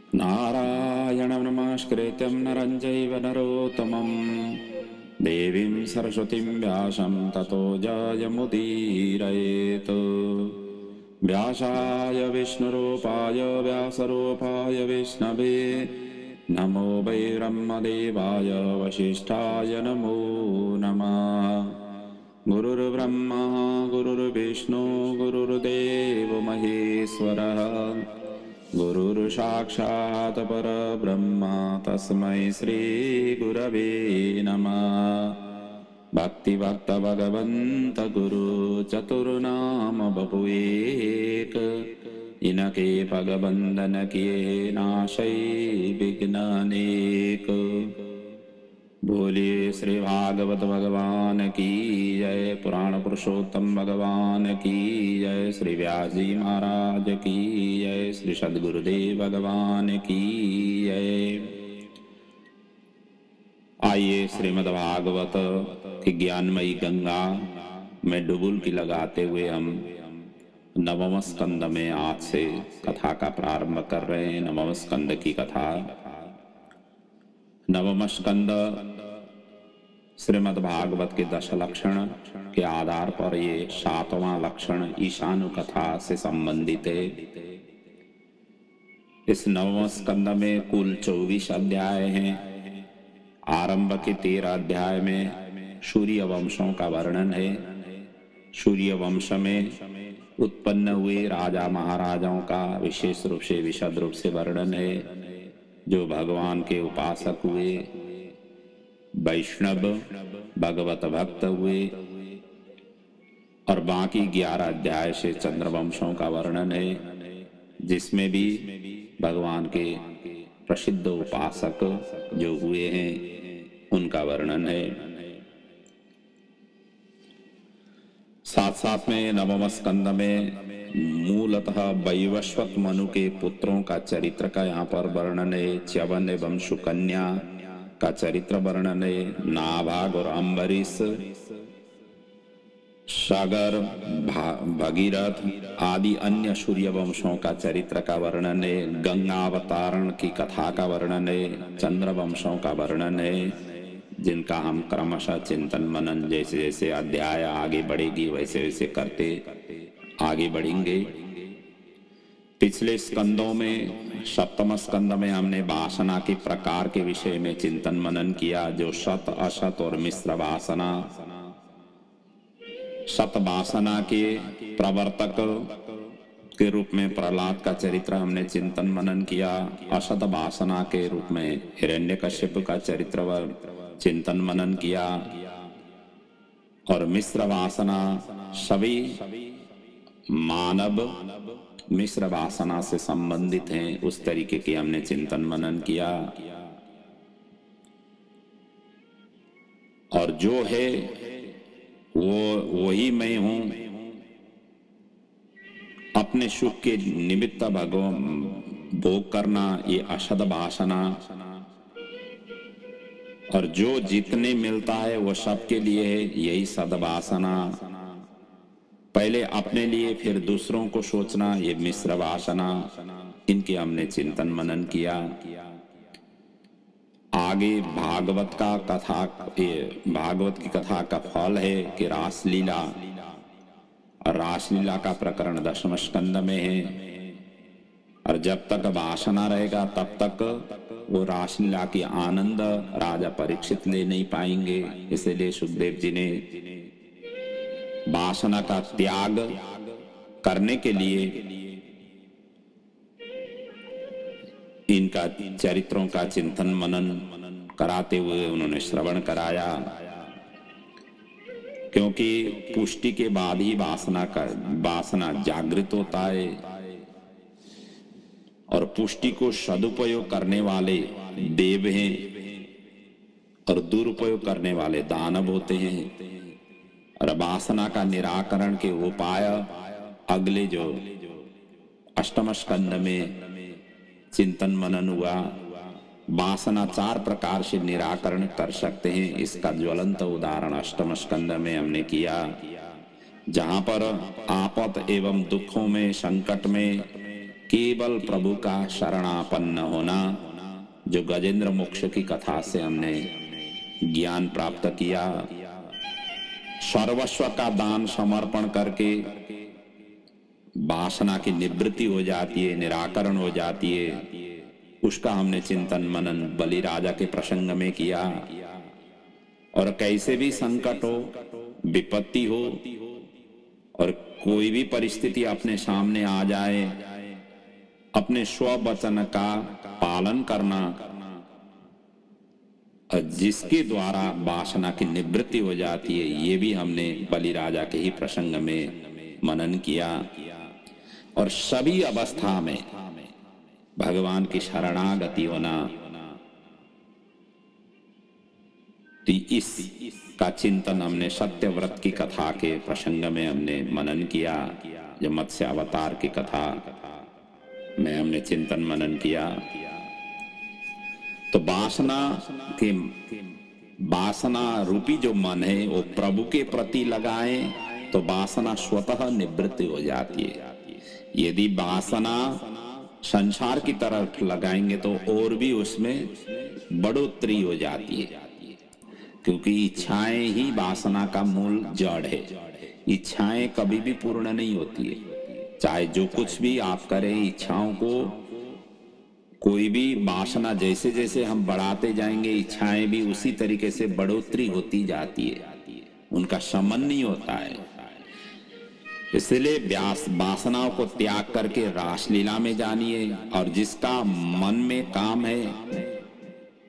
नारायणं नमस्कृत्यं नरं चैव नरोत्तमं देवीं सरस्वतीं व्यासं ततो जयमुदीरयेत्। व्यासाय विष्णुरूपाय व्यासरूपाय विष्णवे नमो वै ब्रह्मदेवाय वसिष्ठाय नमो नमः। गुरुर्ब्रह्मा गुरुर्विष्णु गुरुर्देवो महेश्वरः गुरुर्साक्षात् परब्रह्म तस्मै श्री गुरवे नमः। भक्तिभक्त भगवंत गुरु चतुर्नाम बपुएक इनके पग बंदन किए नाशै विघ्न अनेक। बोलिए श्री भागवत भगवान की जय, पुराण पुरुषोत्तम भगवान की जय, श्री व्यास जी महाराज की जय, श्री सद्गुरुदेव भगवान की जय। आइए श्रीमद् भागवत की ज्ञानमयी गंगा में डुबुलकी लगाते हुए हम नवम स्कंद में आज से कथा का प्रारंभ कर रहे हैं। नवम स्कंद की कथा। नवम स्कंद श्रीमद् भागवत के 10 लक्षण के आधार पर ये 7वां लक्षण ईशानु कथा से संबंधित है। इस नवम स्कंद में कुल 24 अध्याय हैं। आरंभ के 13 अध्याय में सूर्य वंशों का वर्णन है। सूर्य वंश में उत्पन्न हुए राजा महाराजाओं का विशेष रूप से विशद रूप से वर्णन है, जो भगवान के उपासक हुए, वैष्णव भगवत भक्त हुए। और बाकी 11 अध्याय से चंद्रवंशों का वर्णन है, जिसमें भी भगवान के प्रसिद्ध उपासक जो हुए हैं उनका वर्णन है। साथ साथ में नवम स्कंद में मूलतः वैवस्वत मनु के पुत्रों का चरित्र का यहाँ पर वर्णन है। च्यवन एवं सुकन्या का चरित्र वर्णन है। नाभाग और अम्बरीश, सागर, भगीरथ आदि अन्य सूर्य वंशों का चरित्र का वर्णन है। गंगा अवतारण की कथा का वर्णन है। चंद्र वंशों का वर्णन है, जिनका हम क्रमशः चिंतन मनन जैसे जैसे अध्याय आगे बढ़ेगी वैसे वैसे करते आगे बढ़ेंगे। पिछले स्कंदों में सप्तम स्कंद में हमने वासना के प्रकार के विषय में चिंतन मनन किया, जो सत असत और मिश्र वासना। सत वासना के प्रवर्तक के रूप में प्रहलाद का चरित्र हमने चिंतन मनन किया। असत वासना के रूप में हिरण्यकश्यप का चरित्र चिंतन मनन किया। और मिश्र वासना सभी मानव मिश्र वासना से संबंधित हैं, उस तरीके की हमने चिंतन मनन किया। और जो है वो वही मैं हूं। अपने सुख के निमित्त भोग करना ये असद वासना। और जो जितने मिलता है वो सबके लिए है, यही सद्वासना। पहले अपने लिए फिर दूसरों को सोचना, ये मिश्र वासना। इनके हमने चिंतन मनन किया। आगे भागवत की कथा का फल है कि रासलीला, और रासलीला का प्रकरण 10वें स्कंद में है। और जब तक वासना रहेगा तब तक वो रासलीला की आनंद राजा परीक्षित ले नहीं पाएंगे। इसलिए सुखदेव जी ने वासना का त्याग करने के लिए इनका चरित्रों का चिंतन मनन कराते हुए उन्होंने श्रवण कराया। क्योंकि पुष्टि के बाद ही वासना जागृत होता है। और पुष्टि को सदुपयोग करने वाले देव हैं और दुरुपयोग करने वाले दानव होते हैं। और वासना का निराकरण के उपाय अगले जो 8वें स्कंद में चिंतन मनन हुआ। वासना 4 प्रकार से निराकरण कर सकते हैं। इसका ज्वलंत उदाहरण 8वें स्कंद में हमने किया, जहां पर आपत एवं दुखों में, संकट में केवल प्रभु का शरणापन्न होना, जो गजेंद्र मोक्ष की कथा से हमने ज्ञान प्राप्त किया। सर्वस्व का दान समर्पण करके वासना की निवृत्ति हो जाती है, निराकरण हो जाती है। उसका हमने चिंतन मनन बलि राजा के प्रसंग में किया। और कैसे भी संकट हो, विपत्ति हो और कोई भी परिस्थिति अपने सामने आ जाए, अपने स्ववचन का पालन करना, और जिसके द्वारा वासना की निवृत्ति हो जाती है, ये भी हमने बलि राजा के ही प्रसंग में मनन किया। और सभी अवस्था में भगवान की शरणागति होना, तो इस का चिंतन हमने सत्यव्रत की कथा के प्रसंग में हमने मनन किया। जो मत्स्य अवतार की कथा में हमने चिंतन मनन किया। तो वासना रूपी जो मन है वो प्रभु के प्रति लगाए तो वासना स्वतः निवृत्त हो जाती है। यदि वासना संसार की तरफ लगाएंगे तो और भी उसमें बढ़ोतरी हो जाती है, क्योंकि इच्छाएं ही वासना का मूल जड़ है। इच्छाएं कभी भी पूर्ण नहीं होती है। चाहे जो कुछ भी आप करें, इच्छाओं को कोई भी वासना जैसे जैसे हम बढ़ाते जाएंगे, इच्छाएं भी उसी तरीके से बढ़ोतरी होती जाती है, उनका शमन नहीं होता है। इसलिए वासनाओं को त्याग करके रासलीला में जानिए, और जिसका मन में काम है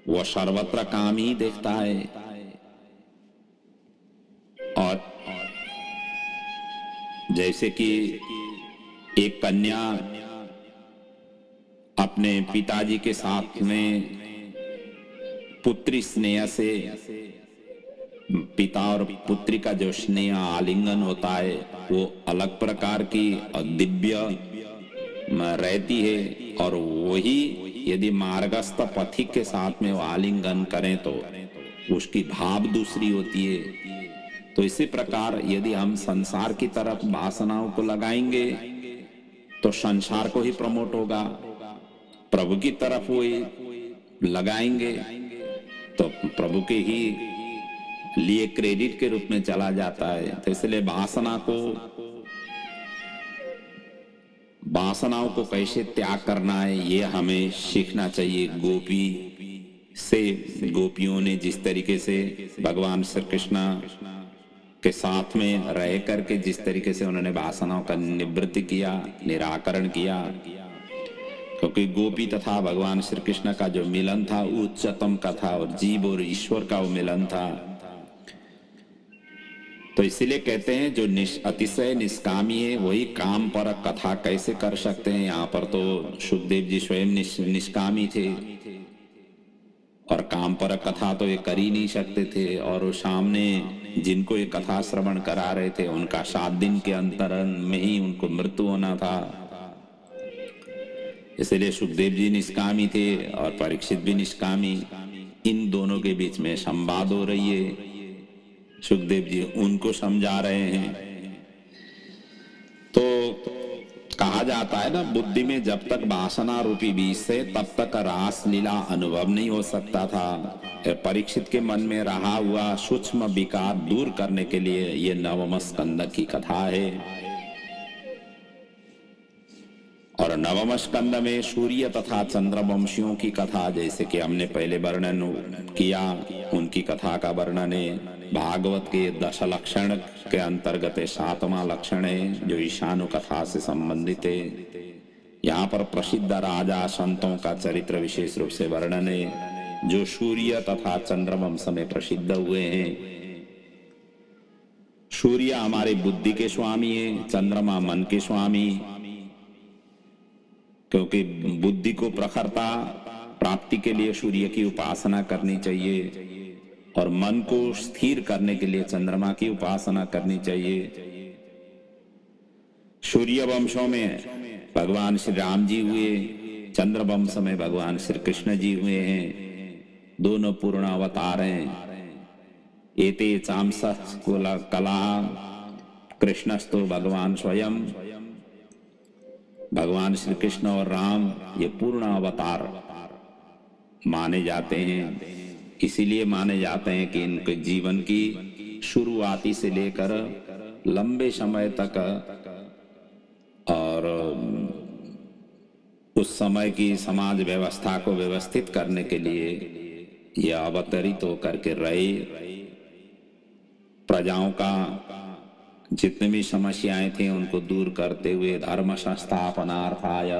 वह सर्वत्र काम ही देखता है। और जैसे कि एक कन्या अपने पिताजी के साथ में पुत्री स्नेह से, पिता और पुत्री का जो स्नेह आलिंगन होता है वो अलग प्रकार की दिव्य रहती है। और वही यदि मार्गस्थ पथिक के साथ में वो आलिंगन करें तो उसकी भाव दूसरी होती है। तो इसी प्रकार यदि हम संसार की तरफ वासनाओं को लगाएंगे तो संसार को ही प्रमोट होगा, प्रभु की तरफ वो लगाएंगे तो प्रभु के ही लिए क्रेडिट के रूप में चला जाता है। तो इसलिए वासनाओं को कैसे त्याग करना है ये हमें सीखना चाहिए। गोपियों ने जिस तरीके से भगवान श्री कृष्ण के साथ में रह करके जिस तरीके से उन्होंने वासनाओं का निवृत्ति किया, निराकरण किया, क्योंकि गोपी तथा भगवान श्री कृष्ण का जो मिलन था उच्चतम का था और जीव और ईश्वर का वो मिलन था। तो इसीलिए कहते हैं जो अतिशय निष्कामी है वही काम पर कथा कैसे कर सकते हैं। यहाँ पर तो सुखदेव जी स्वयं निष्कामी थे और काम पर कथा तो ये कर ही नहीं सकते थे, और सामने जिनको ये कथा श्रवण करा रहे थे उनका 7 दिन के अंतराल में ही उनको मृत्यु होना था। इसलिए सुखदेव जी निष्कामी थे और परीक्षित भी निष्कामी। इन दोनों के बीच में संवाद हो रही है, सुखदेव जी उनको समझा रहे हैं। तो कहा जाता है ना, बुद्धि में जब तक वासना रूपी बीज से तब तक रास लीला अनुभव नहीं हो सकता था। परीक्षित के मन में रहा हुआ सूक्ष्म विकार दूर करने के लिए ये नवम स्कंद की कथा है। और नवम स्कंद में सूर्य तथा चंद्रवंशियों की कथा, जैसे कि हमने पहले वर्णन किया, उनकी कथा का वर्णन है। भागवत के 10 लक्षण के अंतर्गत 7वां लक्षण है जो ईशानु कथा से संबंधित है। यहाँ पर प्रसिद्ध राजा संतों का चरित्र विशेष रूप से वर्णन है जो सूर्य तथा चंद्रवंश में प्रसिद्ध हुए हैं। सूर्य हमारे बुद्धि के स्वामी है, चंद्रमा मन के स्वामी, क्योंकि बुद्धि को प्रखरता प्राप्ति के लिए सूर्य की उपासना करनी चाहिए और मन को स्थिर करने के लिए चंद्रमा की उपासना करनी चाहिए। सूर्य वंशों में भगवान श्री राम जी हुए, चंद्र वंश में भगवान श्री कृष्ण जी हुए हैं। दोनों पूर्ण अवतार हैं। एते चांसः कला कृष्णस्तु भगवान स्वयं। भगवान श्री कृष्ण और राम ये पूर्ण अवतार माने जाते हैं। इसीलिए माने जाते हैं कि इनके जीवन की शुरुआती से लेकर लंबे समय तक और उस समय की समाज व्यवस्था को व्यवस्थित करने के लिए ये अवतरित होकर के रहे। प्रजाओं का जितने भी समस्याएं थी उनको दूर करते हुए धर्म संस्थापनार्थाय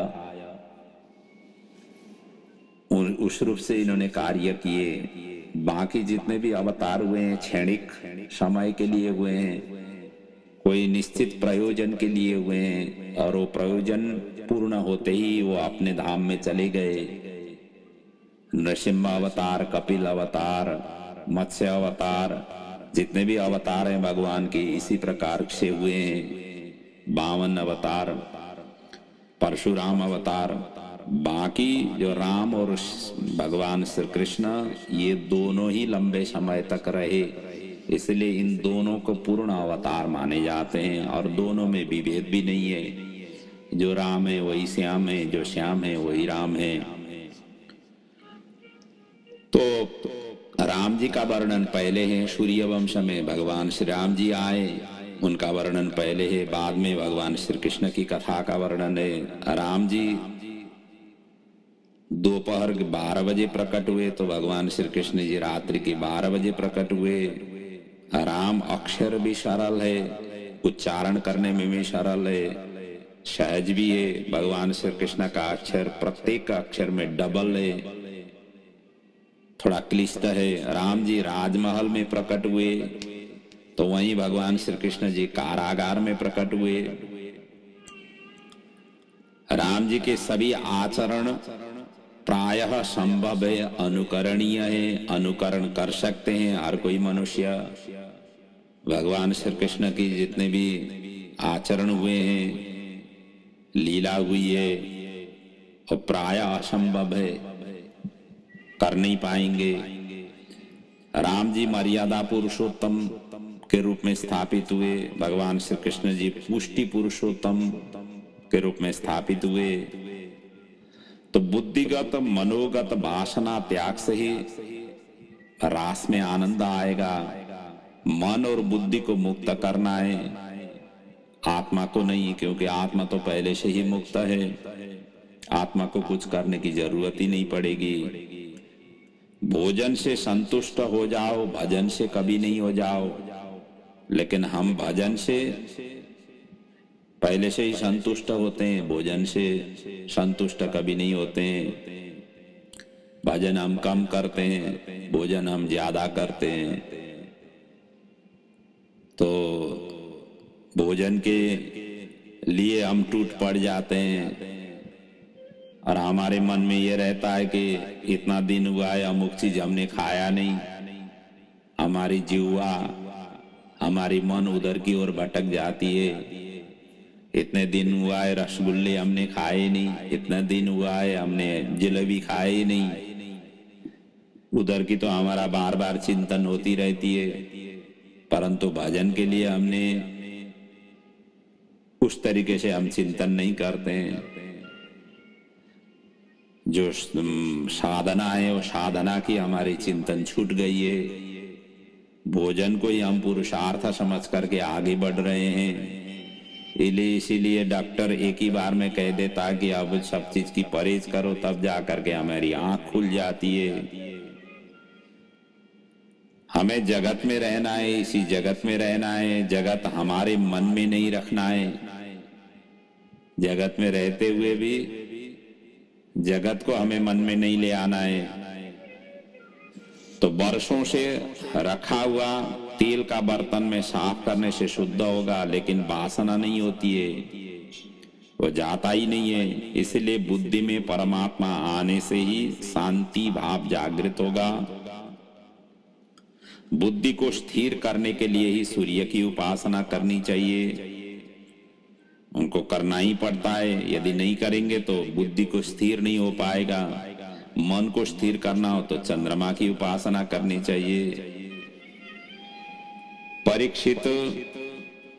उस रूप से इन्होंने कार्य किए। बाकी जितने भी अवतार हुए हैं क्षणिक समय के लिए हुए हैं, कोई निश्चित प्रयोजन के लिए हुए हैं और वो प्रयोजन पूर्ण होते ही वो अपने धाम में चले गए। नृसिंह अवतार, कपिल अवतार, मत्स्य अवतार, जितने भी अवतार हैं भगवान के इसी प्रकार से हुए हैं। 52 अवतार, परशुराम अवतार, बाकी जो राम और भगवान श्री कृष्ण ये दोनों ही लंबे समय तक रहे, इसलिए इन दोनों को पूर्ण अवतार माने जाते हैं और दोनों में विभेद भी नहीं है। जो राम है वही श्याम है, जो श्याम है वही राम है। तो राम जी का वर्णन पहले है। सूर्य वंश में भगवान श्री राम जी आए, उनका वर्णन पहले है। बाद में भगवान श्री कृष्ण की कथा का वर्णन है। राम जी दोपहर के 12 बजे प्रकट हुए तो भगवान श्री कृष्ण जी रात्रि के 12 बजे प्रकट हुए। राम अक्षर भी सरल है, उच्चारण करने में भी सरल है, सहज भी है। भगवान श्री कृष्ण का अक्षर प्रत्येक अक्षर में डबल है, थोड़ा क्लिष्ट है। राम जी राजमहल में प्रकट हुए तो वहीं भगवान श्री कृष्ण जी कारागार में प्रकट हुए। राम जी के सभी आचरण प्रायः संभव है, अनुकरणीय है, अनुकरण कर सकते हैं हर कोई मनुष्य। भगवान श्री कृष्ण की जितने भी आचरण हुए हैं, लीला हुई है, और प्रायः असंभव है, कर नहीं पाएंगे। राम जी मर्यादा पुरुषोत्तम के रूप में स्थापित हुए, भगवान श्री कृष्ण जी पुष्टि पुरुषोत्तम के रूप में स्थापित हुए। तो बुद्धिगत मनोगत वासना त्याग से ही रास में आनंद आएगा। मन और बुद्धि को मुक्त करना है, आत्मा को नहीं, क्योंकि आत्मा तो पहले से ही मुक्त है। आत्मा को कुछ करने की जरूरत ही नहीं पड़ेगी। भोजन से संतुष्ट हो जाओ, भजन से कभी नहीं हो जाओ। लेकिन हम भजन से पहले से ही संतुष्ट होते हैं, भोजन से संतुष्ट कभी नहीं होते हैं। भजन हम कम करते हैं, भोजन हम ज्यादा करते हैं। तो भोजन के लिए हम टूट पड़ जाते हैं और हमारे मन में ये रहता है कि इतना दिन हुआ है अमुक चीज हमने खाया नहीं। हमारी जीवा, हमारी मन उधर की ओर भटक जाती है। इतने दिन हुआ है रसगुल्ले हमने खाए नहीं, इतना दिन हुआ है हमने जलेबी खाए नहीं। उधर की तो हमारा बार बार चिंतन होती रहती है, परंतु भजन के लिए हमने उस तरीके से हम चिंतन नहीं करते हैं। जो साधना है वो साधना की हमारी चिंतन छूट गई है। भोजन को ही हम पुरुषार्थ समझ करके आगे बढ़ रहे हैं। इसीलिए डॉक्टर एक ही बार में कह देता कि अब सब चीज की परहेज करो, तब जा करके हमारी आंख खुल जाती है। हमें जगत में रहना है, इसी जगत में रहना है। जगत हमारे मन में नहीं रखना है। जगत में रहते हुए भी जगत को हमें मन में नहीं ले आना है। तो वर्षों से रखा हुआ तेल का बर्तन में साफ करने से शुद्ध होगा, लेकिन वासना नहीं होती है, वो जाता ही नहीं है। इसलिए बुद्धि में परमात्मा आने से ही शांति भाव जागृत होगा। बुद्धि को स्थिर करने के लिए ही सूर्य की उपासना करनी चाहिए। उनको करना ही पड़ता है। यदि नहीं करेंगे तो बुद्धि को स्थिर नहीं हो पाएगा। मन को स्थिर करना हो तो चंद्रमा की उपासना करनी चाहिए। परीक्षित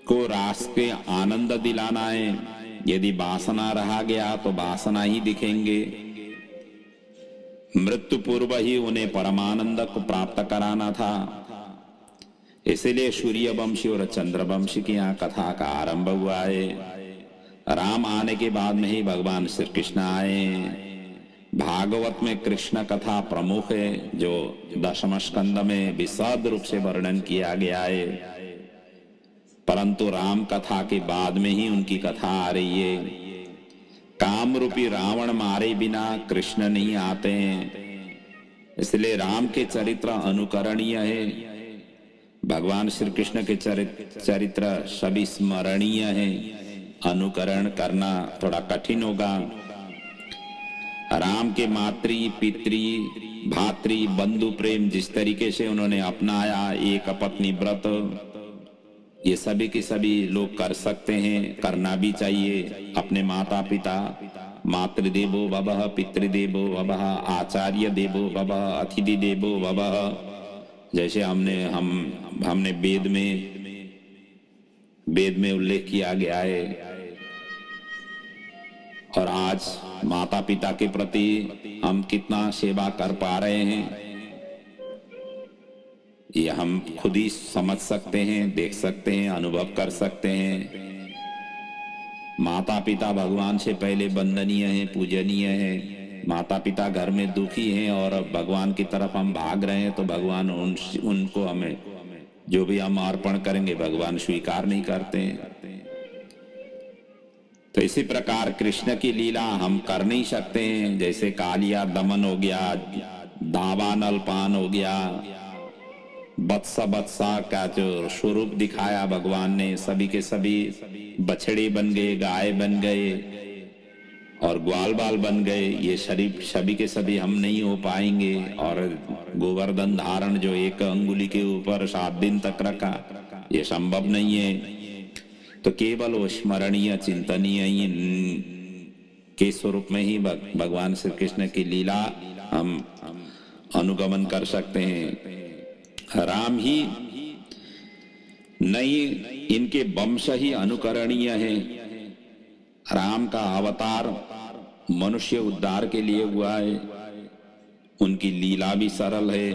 को रास के आनंद दिलाना है, यदि वासना रहा गया तो वासना ही दिखेंगे। मृत्यु पूर्व ही उन्हें परमानंद को प्राप्त कराना था, इसलिए सूर्यवंशी और चंद्रवंशी की यहाँ कथा का आरंभ हुआ है। राम आने के बाद में ही भगवान श्री कृष्ण आए। भागवत में कृष्ण कथा प्रमुख है, जो दशम स्कंद में विशद रूप से वर्णन किया गया है, परंतु राम कथा के बाद में ही उनकी कथा आ रही है। काम रूपी रावण मारे बिना कृष्ण नहीं आते हैं, इसलिए राम के चरित्र अनुकरणीय है। भगवान श्री कृष्ण के चरित्र सभी स्मरणीय है, अनुकरण करना थोड़ा कठिन होगा। राम के मातृ पितृ भातृ बंधु प्रेम जिस तरीके से उन्होंने अपनाया, एक पत्नी व्रत, ये सभी के सभी लोग कर सकते हैं, करना भी चाहिए। अपने माता पिता, मातृदेवो भवः, पितृदेवो भवः, आचार्य देवो भवः, अतिथि देवो भवः, जैसे हमने वेद में उल्लेख किया गया है। और आज माता पिता के प्रति हम कितना सेवा कर पा रहे हैं, ये हम खुद ही समझ सकते हैं, देख सकते हैं, अनुभव कर सकते हैं। माता पिता भगवान से पहले वंदनीय हैं, पूजनीय हैं। माता पिता घर में दुखी हैं और भगवान की तरफ हम भाग रहे हैं, तो भगवान उनको हमें जो भी हम अर्पण करेंगे भगवान स्वीकार नहीं करते हैं। तो इसी प्रकार कृष्ण की लीला हम कर नहीं सकते हैं। जैसे कालिया दमन हो गया, दावानलपान हो गया, बत्सा का जो स्वरूप दिखाया भगवान ने, सभी के सभी बछड़े बन गए, गाय बन गए और ग्वाल बाल बन गए। ये शरीर सभी के सभी हम नहीं हो पाएंगे। और गोवर्धन धारण जो एक अंगुली के ऊपर 7 दिन तक रखा, ये संभव नहीं है। तो केवल वो स्मरणीय चिंतनीय के स्वरूप में ही भगवान श्री कृष्ण की लीला हम अनुगमन कर सकते हैं। राम ही नहीं, इनके वंश ही अनुकरणीय है। राम का अवतार मनुष्य उद्धार के लिए हुआ है, उनकी लीला भी सरल है।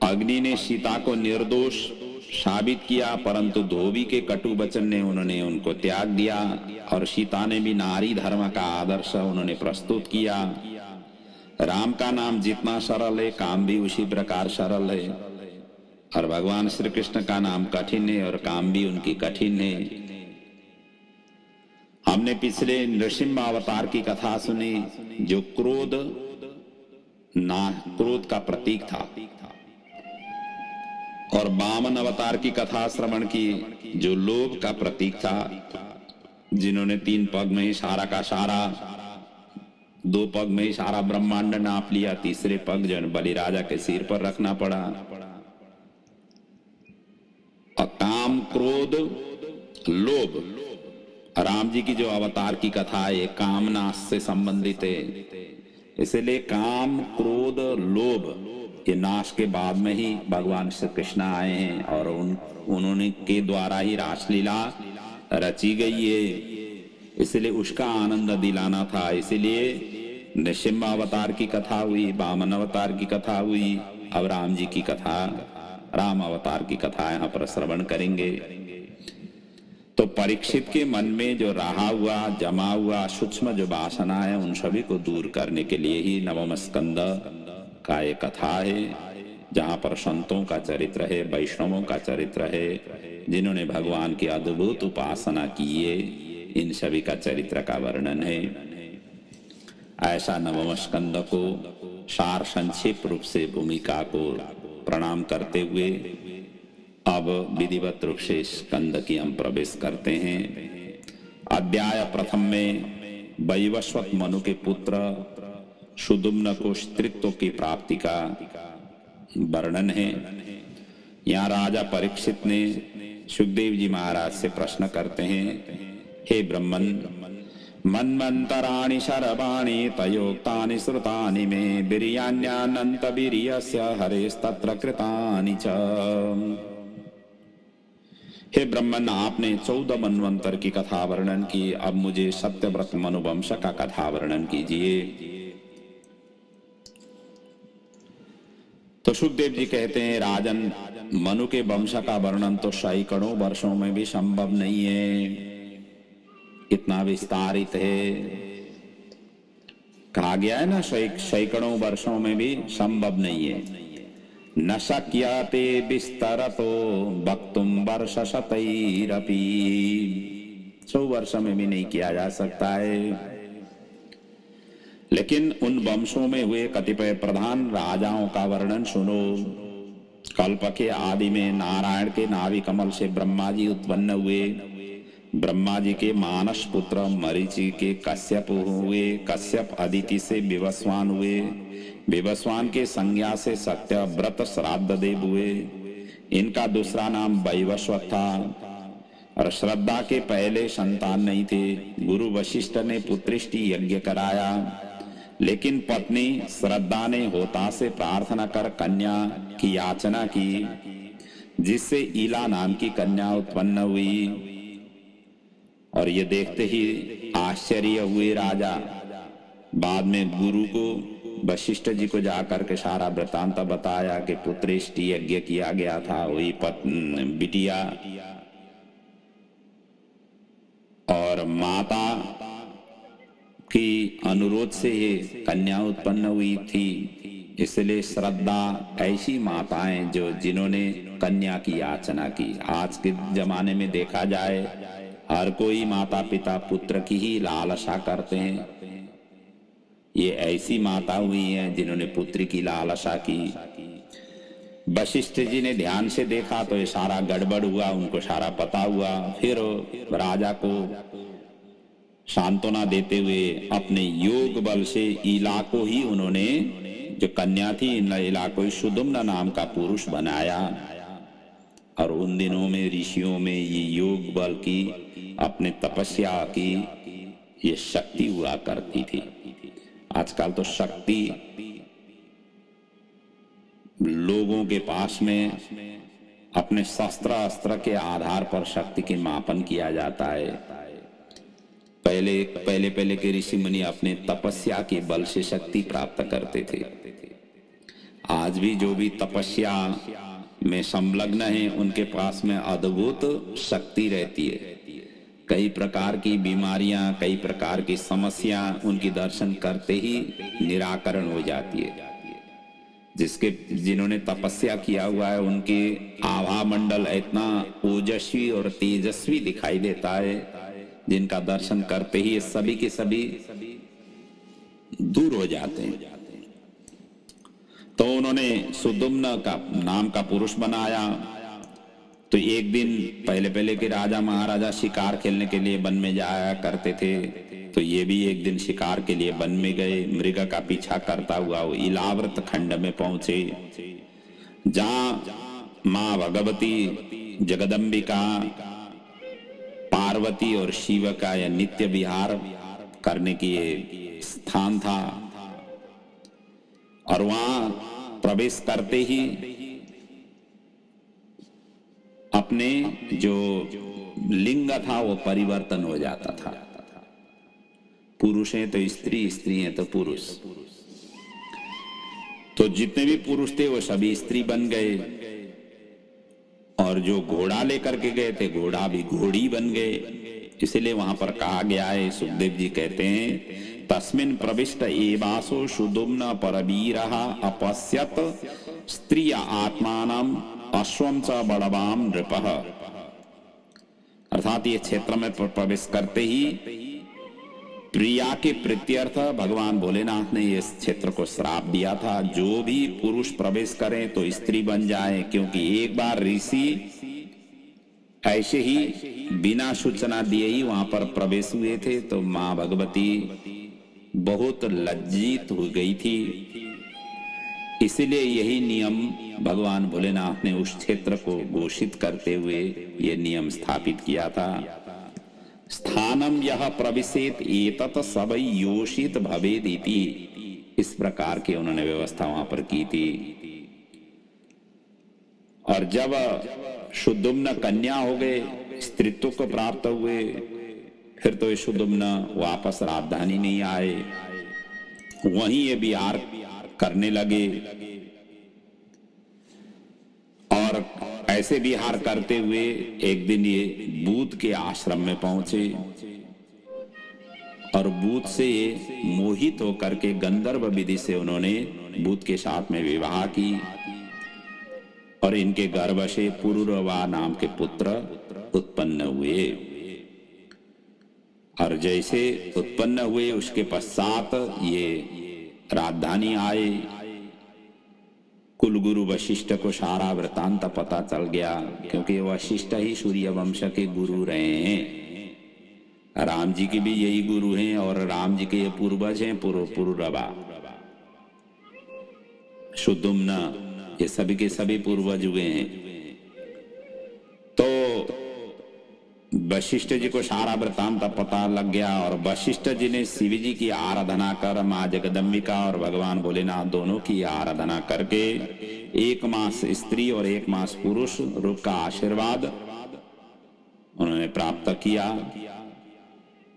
अग्नि ने सीता को निर्दोष साबित किया, परंतु धोबी के कटु वचन ने उन्होंने उनको त्याग दिया। और सीता ने भी नारी धर्म का आदर्श उन्होंने प्रस्तुत किया। राम का नाम जितना सरल है, काम भी उसी प्रकार सरल है। और भगवान श्री कृष्ण का नाम कठिन है और काम भी उनकी कठिन है। हमने पिछले नृसिंह अवतार की कथा सुनी, जो क्रोध का प्रतीक था, और वामन अवतार की कथा श्रवण की, जो लोभ का प्रतीक था। जिन्होंने 3 पग में ही सारा का सारा, 2 पग में ही सारा ब्रह्मांड नाप लिया, तीसरे पग जो बलि राजा के सिर पर रखना पड़ा। और काम, क्रोध, लोभ, राम जी की जो अवतार की कथा है कामना से संबंधित है। इसलिए काम, क्रोध, लोभ के नाश के बाद में ही भगवान श्री कृष्ण आए हैं और उन्होंने के द्वारा ही रासलीला रची गई है। इसलिए उसका आनंद दिलाना था। इसलिए नृसिंह अवतार की कथा हुई, वामन अवतार की कथा हुई, अब राम जी की कथा, राम अवतार की कथा यहाँ पर श्रवण करेंगे। तो परीक्षित के मन में जो रहा हुआ, जमा हुआ सूक्ष्म जो वासना है, उन सभी को दूर करने के लिए ही नवम स्कंद का एक कथा है, जहाँ पर संतों का चरित्र है, वैष्णवों का चरित्र है, जिन्होंने भगवान की अद्भुत उपासना की है, इन सभी का चरित्र का वर्णन है। ऐसा नवम स्कंद को सार संक्षेप रूप से भूमिका को प्रणाम करते हुए अब विधिवत रूप से स्कंद की हम प्रवेश करते हैं। अध्याय प्रथम में वैवस्वत मनु के पुत्र सुदुम्न को स्त्रीत्व की प्राप्ति का वर्णन है। यहाँ राजा परीक्षित ने सुखदेव जी महाराज से प्रश्न करते हैं, हे ब्रह्मन, मन्वन्तराणि शरवाणि तयोक्तानि श्रुतानि मे वीर्यान्यानन्त वीर्यस्य हरेस्तत्र कृतानि च। हे ब्रह्मन, आपने 14 मनवंतर की कथा वर्णन की, अब मुझे सत्यव्रत मनुवंश का कथा वर्णन कीजिए। तो सुखदेव जी कहते हैं, राजन, मनु के वंश का वर्णन तो सैकड़ों वर्षों में भी संभव नहीं है, इतना विस्तारित है। कहा गया है ना, सैकड़ों वर्षों में भी संभव नहीं है। न शक्यते विस्तरतो वक्तुम वर्ष शतैरपि, 100 वर्ष में भी नहीं किया जा सकता है। लेकिन उन वंशों में हुए कतिपय प्रधान राजाओं का वर्णन सुनो। कल्प के आदि में नारायण के नाभि कमल से ब्रह्मा जी उत्पन्न हुए। ब्रह्मा जी के मानस पुत्र मरीचि के कश्यप हुए। कश्यप अदिति से विवस्वान हुए। विवस्वान के संज्ञा से सत्यव्रत श्राद्ध देव हुए। इनका दूसरा नाम वैवस्वत था। और श्रद्धा के पहले संतान नहीं थे। गुरु वशिष्ठ ने पुत्रिष्टि यज्ञ कराया, लेकिन पत्नी श्रद्धा ने होता से प्रार्थना कर कन्या की याचना की, जिससे ईला नाम की कन्या उत्पन्न हुई। और ये देखते ही आश्चर्य हुए राजा। बाद में गुरु को, वशिष्ठ जी को जाकर के सारा वृतांत बताया कि पुत्रेष्टि यज्ञ किया गया था, वही बिटिया और माता की अनुरोध से ये कन्या उत्पन्न हुई थी। इसलिए श्रद्धा ऐसी माताएं जिन्होंने कन्या की याचना की। आज के जमाने में देखा जाए, हर कोई माता पिता पुत्र की ही लालसा करते हैं। ये ऐसी माता हुई हैं जिन्होंने पुत्र की लालसा की। वशिष्ठ जी ने ध्यान से देखा तो ये सारा गड़बड़ हुआ, उनको सारा पता हुआ। फिर राजा को सांत्वना देते हुए अपने योग बल से ईला को ही उन्होंने, जो कन्या थी, ईला को ही सुदुम्न नाम का पुरुष बनाया। और उन दिनों में ऋषियों में ये योग बल की, अपने तपस्या की ये शक्ति हुआ करती थी। आजकल तो शक्ति लोगों के पास में अपने शस्त्र अस्त्र के आधार पर शक्ति के मापन किया जाता है। पहले के ऋषि मुनि अपने तपस्या के बल से शक्ति प्राप्त करते थे। आज भी जो भी तपस्या में संलग्न है, उनके पास में अद्भुत शक्ति रहती है। कई प्रकार की बीमारियां, कई प्रकार की समस्या उनकी दर्शन करते ही निराकरण हो जाती है। जिन्होंने तपस्या किया हुआ है, उनके आभा मंडल इतना ओजस्वी और तेजस्वी दिखाई देता है, जिनका दर्शन करते ही सभी के सभी दूर हो जाते हैं। तो उन्होंने सुदुम्न का नाम का पुरुष बनाया। तो एक दिन पहले के राजा महाराजा शिकार खेलने के लिए वन में जाया करते थे। तो ये भी एक दिन शिकार के लिए वन में गए। मृग का पीछा करता हुआ वो इलाव्रत खंड में पहुंचे, जहां मां भगवती जगदम्बिका, पार्वती और शिव का यह नित्य विहार करने की स्थान था। और वहां प्रवेश करते ही अपने जो लिंग था वो परिवर्तन हो जाता था। पुरुष हैं तो स्त्री, स्त्री हैं तो पुरुष। तो जितने भी पुरुष थे वो सभी स्त्री बन गए, और जो घोड़ा लेकर के गए थे, घोड़ा भी घोड़ी बन गए। इसलिए वहां पर कहा गया है, सुखदेव जी कहते हैं, तस्मिन् प्रविष्ट एवासो सुदुम्न परवीरः अपश्यत स्त्रिय आत्मानं अश्वं च बलवाम नृपः। अर्थात ये क्षेत्र में प्रवेश करते ही प्रिया के प्रीत्यर्थ भगवान भोलेनाथ ने इस क्षेत्र को श्राप दिया था, जो भी पुरुष प्रवेश करें तो स्त्री बन जाए। क्योंकि एक बार ऋषि ऐसे ही बिना सूचना दिए ही वहां पर प्रवेश हुए थे, तो मां भगवती बहुत लज्जित हो गई थी। इसलिए यही नियम भगवान भोलेनाथ ने उस क्षेत्र को घोषित करते हुए ये नियम स्थापित किया था। स्थानम यह प्रविशेत एतत सबई योषित भवेद इति, इस प्रकार की उन्होंने व्यवस्था वहां पर की थी। और जब शुद्धुम्न कन्या हो गए, स्त्रीत्व को प्राप्त हुए। फिर तो ये शुद्धुम्न वापस राजधानी नहीं आए, वहीं ये विहार करने लगे। और ऐसे विहार करते हुए एक दिन ये बुद्ध के आश्रम में पहुंचे और बुद्ध से ये मोहित होकर के गंधर्व विधि से उन्होंने बुद्ध के साथ में विवाह की और इनके गर्भ से पुरुरवा नाम के पुत्र उत्पन्न हुए। और जैसे उत्पन्न हुए उसके पश्चात ये राजधानी आए। कुलगुरु वशिष्ठ को सारा वृतांत पता चल गया, क्योंकि वशिष्ठ ही सूर्य वंश के गुरु रहे हैं। राम जी के भी यही गुरु हैं और राम जी के ये पूर्वज हैं पुरुरवा, शुद्धुम्न, ये सभी के सभी पूर्वज हुए हैं। तो वशिष्ठ जी को सारा वृतांत पता लग गया और वशिष्ठ जी ने शिव जी की आराधना कर माँ जगदम्बिका और भगवान भोलेनाथ दोनों की आराधना करके 1 मास स्त्री और 1 मास पुरुष रूप का आशीर्वाद उन्होंने प्राप्त किया।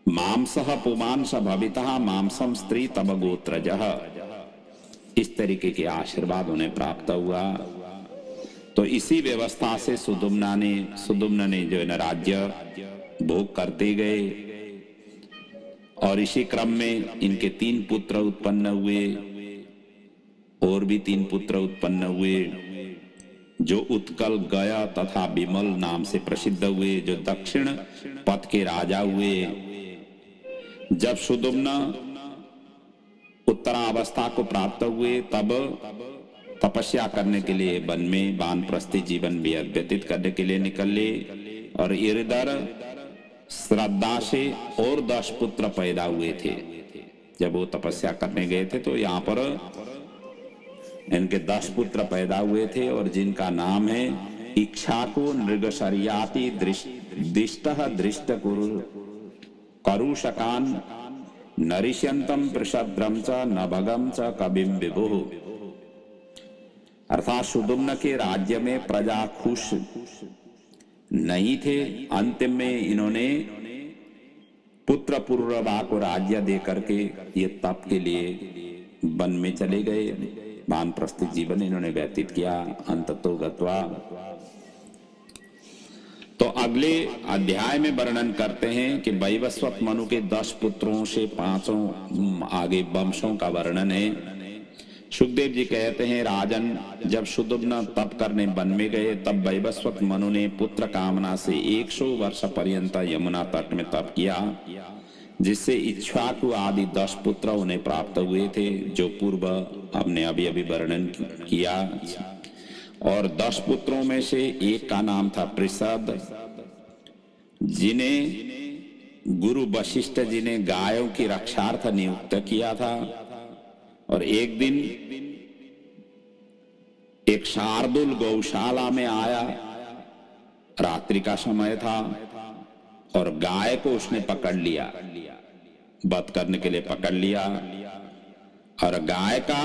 मांसः पुमांस भवितः मांसम स्त्री तब गोत्रजः, इस तरीके के आशीर्वाद उन्हें प्राप्त हुआ। तो इसी व्यवस्था से सुदुम्न ने जो है न राज्य भोग करते गए और इसी क्रम में इनके 3 पुत्र उत्पन्न हुए और भी 3 पुत्र उत्पन्न हुए जो उत्कल, गया तथा विमल नाम से प्रसिद्ध हुए, जो दक्षिण पथ के राजा हुए। जब सुदुम्न उत्तरावस्था को प्राप्त हुए तब तपस्या करने के लिए वन में वानप्रस्थी जीवन व्यतीत करने के लिए निकले और इधर श्रद्धा से और 10 पुत्र पैदा हुए थे। जब वो तपस्या करने गए थे तो यहाँ पर इनके 10 पुत्र पैदा हुए थे और जिनका नाम है इक्ष्वाकु, नृगशर्याति, दिष्टः, दृष्ट करुषकान, नरिष्यंतम, पृषद्रम च, नभगम च, कविम विभुः। अर्थात सुदुम्न के राज्य में प्रजा खुश नहीं थे। अंतिम में इन्होंने पुत्र पुरुरवा को राज्य दे करके ये तप के लिए वन में चले गए। वानप्रस्थ जीवन इन्होंने व्यतीत किया। अंततो गत्वा तो अगले अध्याय में वर्णन करते हैं कि वैवस्वत मनु के 10 पुत्रों से 5 आगे वंशों का वर्णन है। सुखदेव जी कहते हैं, राजन, जब सुदुम्न तप करने वन में गए तब वैवस्वत मनु ने पुत्र कामना से 100 वर्ष पर्यंत यमुना तट में तप किया, जिससे इक्ष्वाकु आदि 10 पुत्र उन्हें प्राप्त हुए थे, जो पूर्व हमने अभी वर्णन किया। और 10 पुत्रों में से एक का नाम था पृषद, जिन्हें गुरु वशिष्ठ जी ने गायों की रक्षार्थ नियुक्त किया था। और एक दिन एक शार्दुल गौशाला में आया, रात्रि का समय था, और गाय को उसने पकड़ लिया, वध करने के लिए पकड़ लिया। और गाय का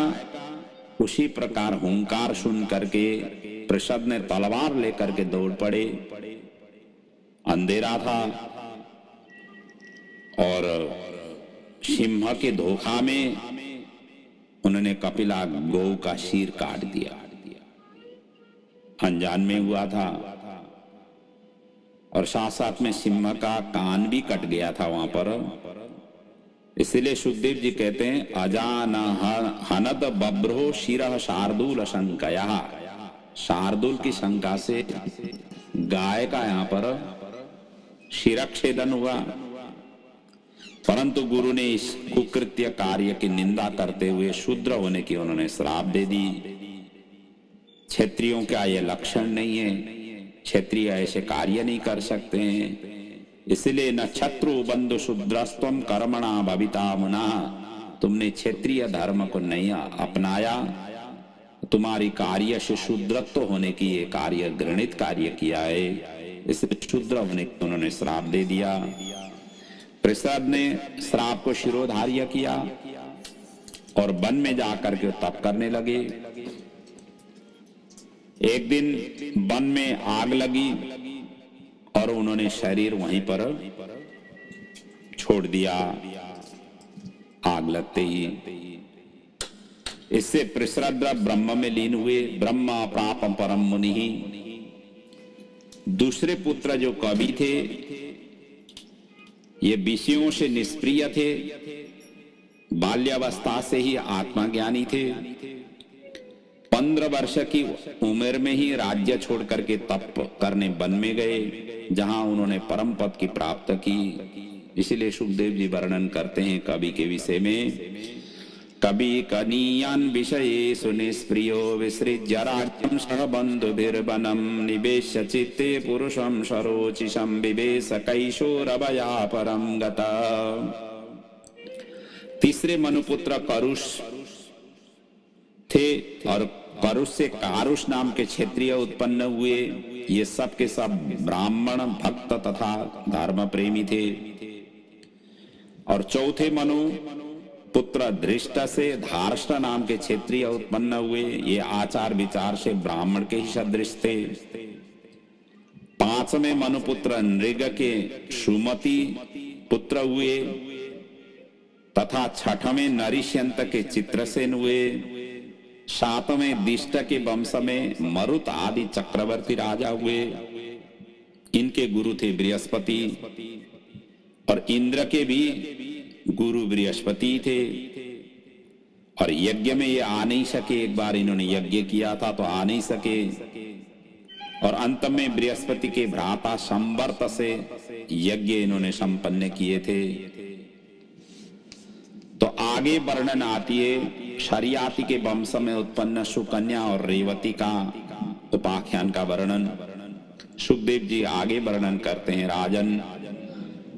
उसी प्रकार हुंकार सुन करके पृषद ने तलवार लेकर के दौड़ पड़े। अंधेरा था और सिंह के धोखा में उन्होंने कपिला गौ का सिर काट दिया। अनजान में हुआ था और साथ साथ में सिंह का कान भी कट गया था वहां पर। इसलिए सुखदेव जी कहते हैं, अजान हनद बब्रो शिरः शार्दूल शंकया। शार्दूल की शंका से गाय का यहाँ पर शिरच्छेदन हुआ, परंतु गुरु ने इस कुकृत्य कार्य की निंदा करते हुए शूद्र होने की उन्होंने श्राप दे दी। क्षत्रियों का यह लक्षण नहीं है, क्षत्रिय ऐसे कार्य नहीं कर सकते हैं। इसलिए न शत्रु बंधु शूद्रस्त्वम कर्मणा भविता मुना, तुमने क्षत्रिय धर्म को नहीं अपनाया, तुम्हारी कार्य से शूद्रत्व होने की ये कार्य घृणित कार्य किया है, इसलिए शूद्र होने को उन्होंने श्राप दे दिया। पृषद ने श्राप को शिरोधार्य किया और वन में जाकर के तप करने लगे। एक दिन वन में आग लगी और उन्होंने शरीर वहीं पर छोड़ दिया आग लगते ही। इससे प्रसरद्र ब्रह्म में लीन हुए। ब्रह्म प्राप परम मुनि। दूसरे पुत्र जो कवि थे ये विषयों से निष्प्रिय थे, बाल्यावस्था से ही आत्मज्ञानी थे। 15 वर्ष की उम्र में ही राज्य छोड़ करके तप करने वन में गए, जहां उन्होंने परम पद की प्राप्त की। इसीलिए सुखदेव जी वर्णन करते हैं कवि के विषय में, कवि कनीयान विषयेषु निष्प्रियो विसृज्य राज्यं सह बन्धुभिर्वनं निवेश्य चित्ते पुरुषं सरोचिषं विवेश कैशोरवया परं गता। तीसरे मनुपुत्र करुष थे और करुष से कारुष नाम के क्षत्रिय उत्पन्न हुए। ये सब के सब ब्राह्मण भक्त तथा धर्म प्रेमी थे। और चौथे मनु पुत्र धृष्ट से धार्ष्ट नाम के क्षत्रिय उत्पन्न हुए। ये आचार विचार से ब्राह्मण के ही सदृश थे। 5वें मनुपुत्र नृग के सुमति पुत्र हुए तथा 6वें नरिष्यंत के चित्रसेन हुए। 7वें दिष्ट के वंश में मरुत आदि चक्रवर्ती राजा हुए। इनके गुरु थे बृहस्पति और इंद्र के भी गुरु बृहस्पति थे। और यज्ञ में ये आ नहीं सके, एक बार इन्होंने यज्ञ किया था तो आ नहीं सके। और अंत में बृहस्पति के भ्राता संवर्त से यज्ञ इन्होंने संपन्न किए थे। तो आगे वर्णन आती है शरियाती के वंश में उत्पन्न सुकन्या और रेवती का उपाख्यान का वर्णन। सुखदेव जी आगे वर्णन करते हैं, राजन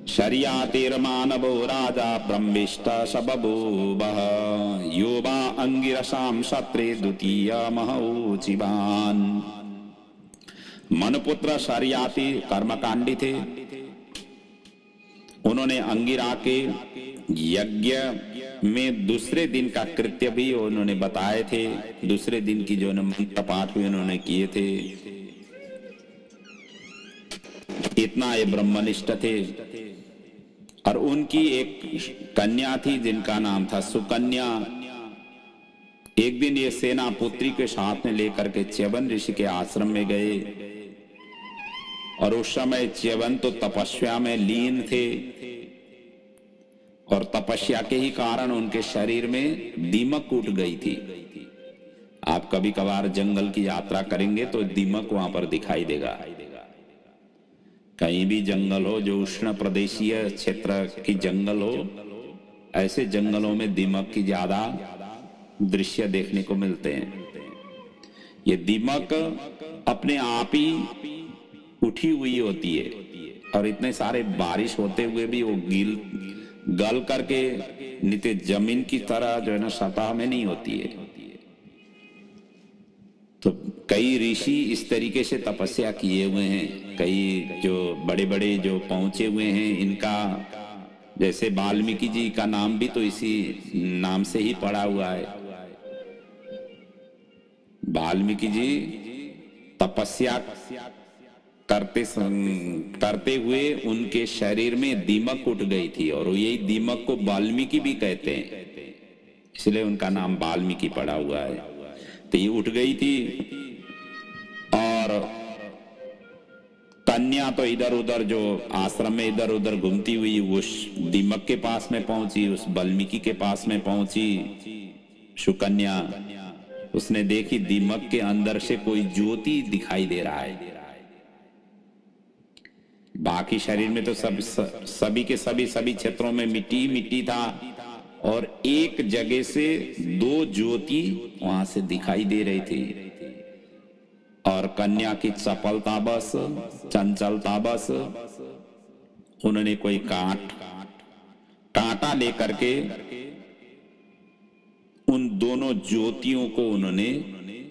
शरियातिर्मानवो राजा ब्रह्मिष्ट सबभूवः योवा अंगिरसाम क्षत्रे द्वितीय महौचिवान। मनुपुत्र शरियाती कर्मकांडी थे। उन्होंने अंगिरा के यज्ञ में दूसरे दिन का कृत्य भी उन्होंने बताए थे। दूसरे दिन की जो मंत्र पाठ भी उन्होंने किए थे। इतना ये ब्रह्मनिष्ठ थे। और उनकी एक कन्या थी जिनका नाम था सुकन्या। एक दिन ये सेना पुत्री के साथ में लेकर के च्यवन ऋषि के आश्रम में गए। और उस समय च्यवन तो तपस्या में लीन थे और तपस्या के ही कारण उनके शरीर में दीमक कूट गई थी। आप कभी कभार जंगल की यात्रा करेंगे तो दीमक वहां पर दिखाई देगा। कहीं भी जंगल हो, जो उष्ण प्रदेशीय क्षेत्र की जंगल हो, ऐसे जंगलों में दीमक की ज्यादा दृश्य देखने को मिलते हैं। ये दीमक अपने आप ही उठी हुई होती है और इतने सारे बारिश होते हुए भी वो गल करके नीचे जमीन की तरह जो है ना सतह में नहीं होती है। तो कई ऋषि इस तरीके से तपस्या किए हुए हैं। कई जो बड़े बड़े जो पहुंचे हुए हैं, इनका जैसे वाल्मीकि जी का नाम भी तो इसी नाम से ही पड़ा हुआ है। वाल्मीकि जी तपस्या करते हुए उनके शरीर में दीमक उठ गई थी और यही दीमक को वाल्मीकि भी कहते हैं, इसलिए उनका नाम वाल्मीकि पड़ा हुआ है। तो ये उठ गई थी और कन्या तो इधर उधर जो आश्रम में इधर उधर घूमती हुई उस दीमक के पास में पहुंची, उस वाल्मीकि के पास में पहुंची सुकन्या। उसने देखी दीमक के अंदर से कोई ज्योति दिखाई दे रहा है। बाकी शरीर में तो सभी के सभी क्षेत्रों में मिट्टी मिट्टी था और एक जगह से 2 ज्योति वहां से दिखाई दे रही थी। और कन्या की चपलता बस, चंचलता बस, उन्होंने कोई कांटा लेकर के उन दोनों ज्योतियों को उन्होंने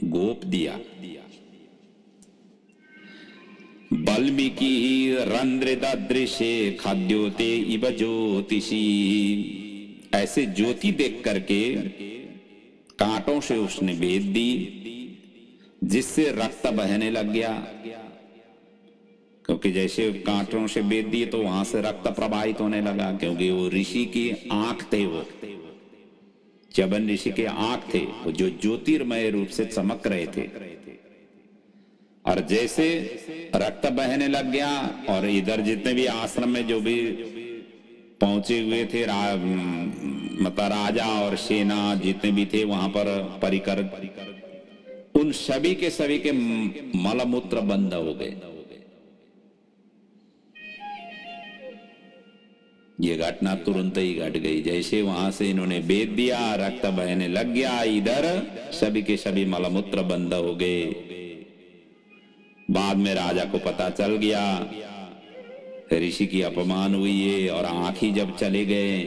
गोप दिया। वाल्मीकि रंध्रदृशे खाद्योते इव ज्योतिषी। ऐसे ज्योति देख करके कांटों से उसने भेद दी। जिससे रक्त बहने लग गया, क्योंकि जैसे कांटों से बेध दिए तो वहां से रक्त प्रवाहित होने लगा, क्योंकि वो ऋषि की आंख थे, वो च्यवन ऋषि के आंख थे, वो जो ज्योतिर्मय रूप से चमक रहे थे। और जैसे रक्त बहने लग गया और इधर जितने भी आश्रम में जो भी पहुंचे हुए थे मतलब राजा और सेना जितने भी थे वहां पर परिकर, उन सभी के मलमूत्र बंद हो गए। ये घटना तुरंत ही घट गई। जैसे वहां से इन्होंने बेच दिया, रक्त बहने लग गया, इधर सभी के सभी मलमूत्र बंद हो गए। बाद में राजा को पता चल गया, ऋषि की अपमान हुई है और आंखी जब चले गए,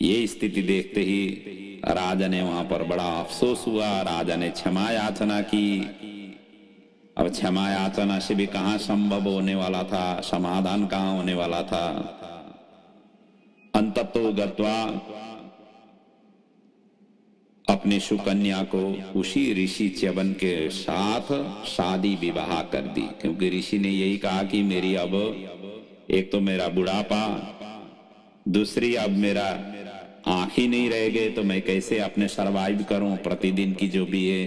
ये स्थिति देखते ही राजा ने वहां पर बड़ा अफसोस हुआ। राजा ने क्षमा याचना की। अब क्षमा याचना से भी कहां संभव होने वाला था, समाधान कहां होने वाला था। अंततो गत्वा अपने सुकन्या को उसी ऋषि च्यवन के साथ शादी विवाह कर दी, क्योंकि ऋषि ने यही कहा कि मेरी अब एक तो मेरा बुढ़ापा, दूसरी अब मेरा आंख ही नहीं रह गए, तो मैं कैसे अपने सरवाइव करूं प्रतिदिन की जो भी है।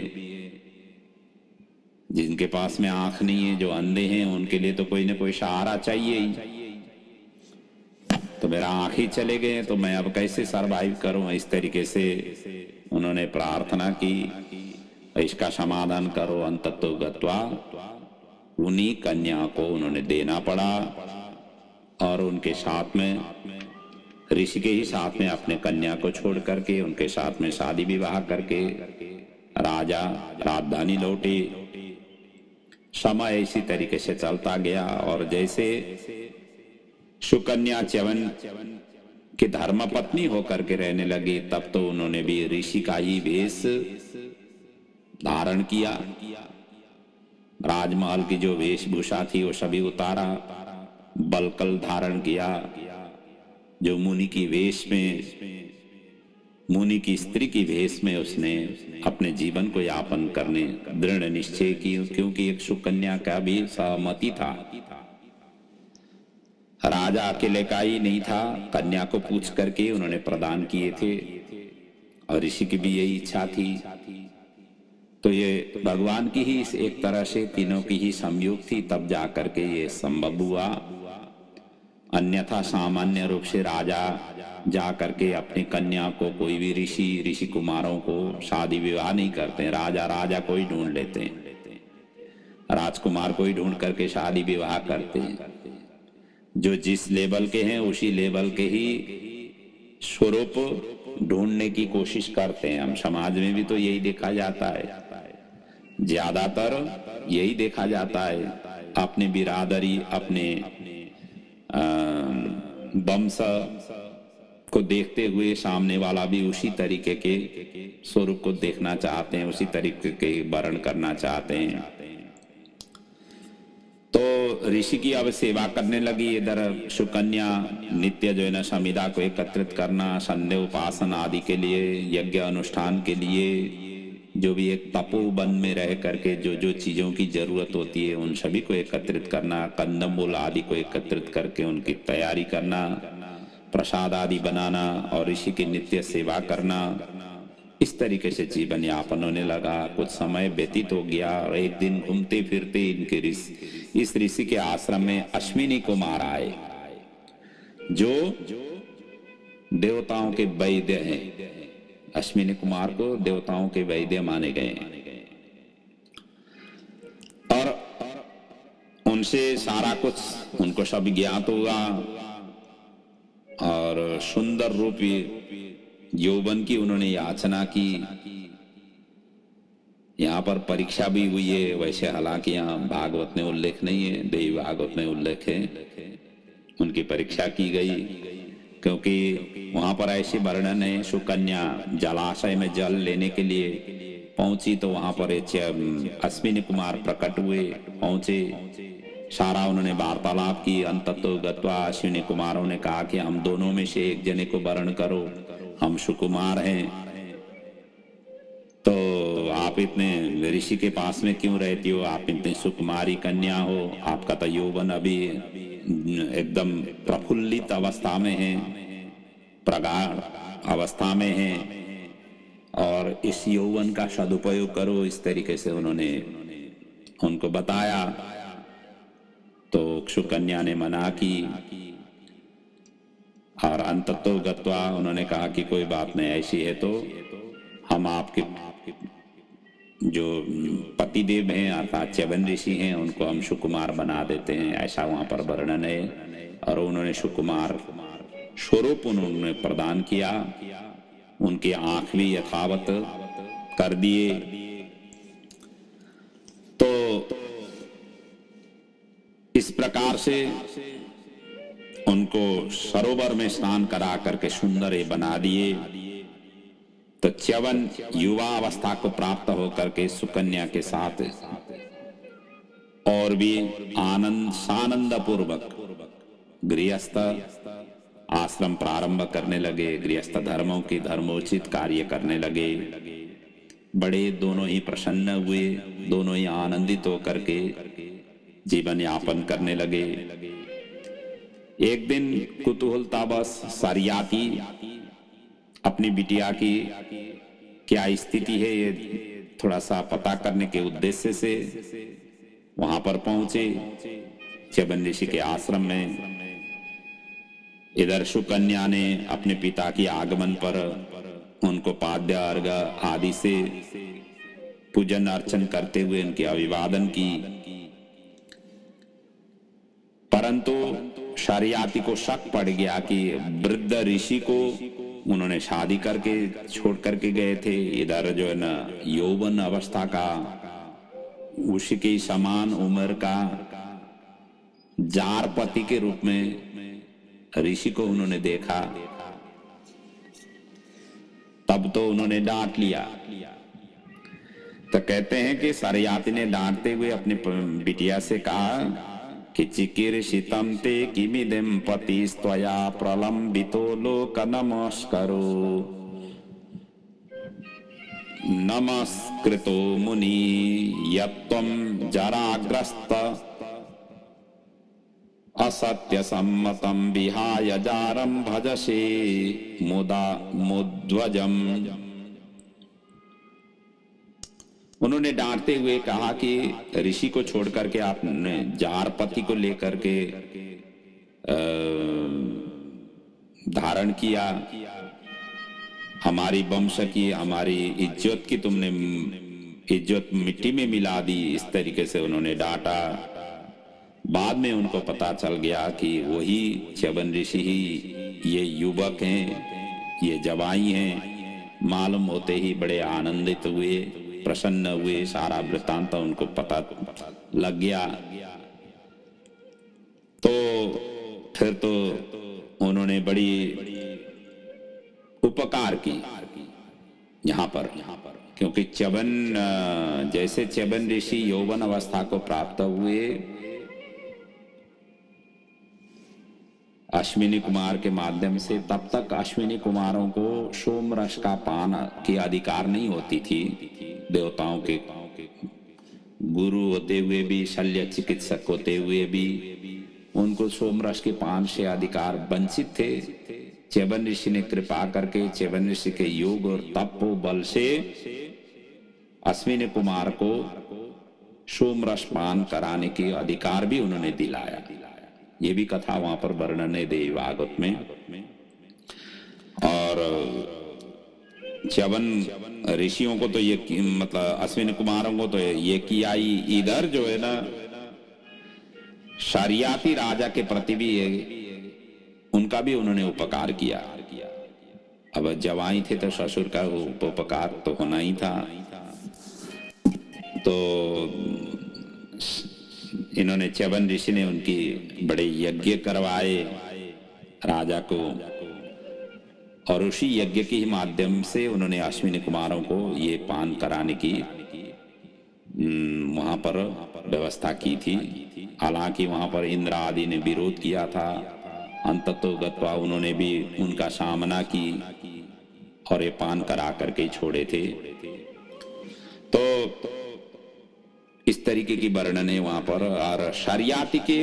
जिनके पास में आंख नहीं है, जो अंधे हैं, उनके लिए तो कोई ना कोई सहारा चाहिए ही। तो मेरा आंख ही चले गए तो मैं अब कैसे सरवाइव करूं। इस तरीके से उन्होंने प्रार्थना की, इसका समाधान करो। अंततो गत्वा उन्हीं कन्या को उन्होंने देना पड़ा और उनके साथ में, ऋषि के ही साथ में अपने कन्या को छोड़ करके उनके साथ में शादी विवाह करके राजा राजधानी लौटे। समय इसी तरीके से चलता गया और जैसे सुकन्या च्यवन की धर्म पत्नी होकर के रहने लगी, तब तो उन्होंने भी ऋषि का ही वेश धारण किया। राजमहल की जो वेशभूषा थी वो सभी उतारा, बलकल धारण किया। जो मुनि की वेश में, मुनि की स्त्री की वेश में उसने अपने जीवन को यापन करने दृढ़ निश्चय की, क्योंकि एक सुकन्या का भी सहमति था। राजा अकेले का ही नहीं था, कन्या को पूछ करके उन्होंने प्रदान किए थे और ऋषि की भी यही इच्छा थी। तो ये भगवान की ही एक तरह से तीनों की ही संयोग थी, तब जाकर के ये संभव हुआ। अन्यथा सामान्य रूप से राजा जा करके अपनी कन्या को, कोई भी ऋषि कुमारों को शादी विवाह नहीं करते। राजा को ही ढूंढ लेते हैं, राजकुमार को ही ढूंढ करके शादी विवाह करते हैं। जो जिस लेवल के हैं उसी लेवल के ही स्वरूप ढूंढने की कोशिश करते हैं। हम समाज में भी तो यही देखा जाता है, ज्यादातर यही देखा जाता है। अपने बिरादरी, अपने वंश को देखते हुए सामने वाला भी उसी तरीके के स्वरूप को देखना चाहते हैं, उसी तरीके के वर्ण करना चाहते हैं। तो ऋषि की अब सेवा करने लगी। इधर सुकन्या नित्य जो है ना समिधा को एकत्रित करना, संध्या उपासना आदि के लिए, यज्ञ अनुष्ठान के लिए, जो भी एक तपोवन में रह करके जो चीजों की जरूरत होती है उन सभी को एकत्रित करना, कंदमूल आदि को एकत्रित करके उनकी तैयारी करना, प्रसाद आदि बनाना और ऋषि की नित्य सेवा करना। इस तरीके से जीवन यापन होने लगा। कुछ समय व्यतीत हो गया और एक दिन घूमते फिरते इनके इस ऋषि के आश्रम में अश्विनी कुमार आए, जो देवताओं के वैद्य हैं। अश्विनी कुमार को देवताओं के वैद्य माने गए और उनसे सारा कुछ उनको सब ज्ञात हुआ और सुंदर रूपी यौवन की उन्होंने याचना की। यहाँ पर परीक्षा भी हुई है, वैसे हालांकि यहाँ भागवत में उल्लेख नहीं है, देवी भागवत में उल्लेख है। उनकी परीक्षा की गई क्योंकि वहां पर ऐसी वर्णन है, सुकन्या जलाशय में जल लेने के लिए पहुंची तो वहां पर अश्विनी कुमार प्रकट हुए, पहुंचे, सारा उन्होंने वार्तालाप की। अंततो गत्वा अश्विनी कुमारों ने कहा कि हम दोनों में से एक जने को वर्ण करो, हम सुकुमार हैं, तो आप इतने ऋषि के पास में क्यों रहती हो, आप इतनी सुकुमारी कन्या हो, आपका तो यौवन अभी एकदम प्रफुल्लित अवस्था में है, प्रगाढ़ अवस्था में है, और इस यौवन का सदुपयोग करो। इस तरीके से उन्होंने उनको बताया। तो सुकन्या ने मना की और अंततो गत्वा उन्होंने कहा कि कोई बात नहीं, ऐसी है तो हम आपके जो पतिदेव हैं अर्थात च्यवन ऋषि हैं उनको हम सुकुमार बना देते हैं, ऐसा वहां पर वर्णन है। और उन्होंने सुकुमार स्वरूप उन्होंने प्रदान किया, उनकी आंख भी यथावत कर दिए। तो इस प्रकार से उनको सरोवर में स्नान करा करके सुंदर ही बना दिए। तो च्यवन युवा अवस्था को प्राप्त होकर के सुकन्या के साथ और भी सानंद पूर्वक गृहस्थ आश्रम प्रारंभ करने लगे, गृहस्थ धर्मों की धर्मोचित कार्य करने लगे। बड़े दोनों ही प्रसन्न हुए, दोनों ही आनंदित होकर के जीवन यापन करने लगे। एक दिन कुतूहलतावश सरियाती अपनी बिटिया की क्या स्थिति है ये थोड़ा सा पता करने के उद्देश्य से वहां पर पहुंचे च्यवन ऋषि के आश्रम में। इधर सुकन्या ने अपने पिता के आगमन पर उनको पाद्य अर्घ आदि से पूजन अर्चन करते हुए उनके अभिवादन की, परंतु शरियाती को शक पड़ गया कि वृद्ध ऋषि को उन्होंने शादी करके छोड़ करके गए थे। इधर जो है ना यौवन अवस्था का उसी के समान उम्र का जार पति के रूप में ऋषि को उन्होंने देखा, तब तो उन्होंने डांट लिया। तो कहते हैं कि सरियाती ने डांटते हुए अपनी बिटिया से कहा कि चिकीर्षितं ते किमिदं पतिस्त्वया प्रलम्बितो लोक नमस्करो नमस्कृतो मुनि यत्त्वं जराग्रस्त असत्य सम्मतं विहाय जारं भजसे मुदा मुद्वजम। उन्होंने डांटते हुए कहा कि ऋषि को छोड़ करके आपने जारपति को लेकर के धारण किया, हमारी वंश की हमारी इज्जत की तुमने इज्जत मिट्टी में मिला दी। इस तरीके से उन्होंने डांटा। बाद में उनको पता चल गया कि वही च्यवन ऋषि ही ये युवक हैं, ये जवाई हैं। मालूम होते ही बड़े आनंदित हुए, प्रसन्न हुए, सारा वृत्तांत उनको पता लग गया। तो फिर तो उन्होंने बड़ी उपकार की यहाँ पर, क्योंकि च्यवन जैसे च्यवन ऋषि यौवन अवस्था को प्राप्त हुए, अश्विनी कुमार के माध्यम से, तब तक अश्विनी कुमारों को सोम रस का पान की अधिकार नहीं होती थी। देवताओं के गुरु होते हुए भी, शल्य चिकित्सक होते हुए भी उनको सोम रस के पान से अधिकार वंचित थे। च्यवन ऋषि ने कृपा करके च्यवन ऋषि के योग और तप बल से अश्विनी कुमार को सोम रस पान कराने के अधिकार भी उन्होंने दिलाया। ये भी कथा वहां पर वर्णन है देवी भागवत में। और च्यवन ऋषियों को तो ये मतलब अश्विनी कुमारों को तो ये किया ही। इधर जो है ना शरियाती राजा के प्रति भी उनका भी उन्होंने उपकार किया। अब जवाई थे तो ससुर का उपकार तो होना ही था। तो इन्होंने च्यवन ऋषि ने उनकी बड़े यज्ञ करवाए राजा को, और उसी यज्ञ के माध्यम से उन्होंने अश्विनी कुमारों को ये पान कराने की वहां पर व्यवस्था की थी। हालांकि वहां पर इंद्र आदि ने विरोध किया था। अंततो गत्वा उन्होंने भी उनका सामना की और ये पान करा करके छोड़े थे। तो इस तरीके की वर्णन है वहां पर। और शरियाती के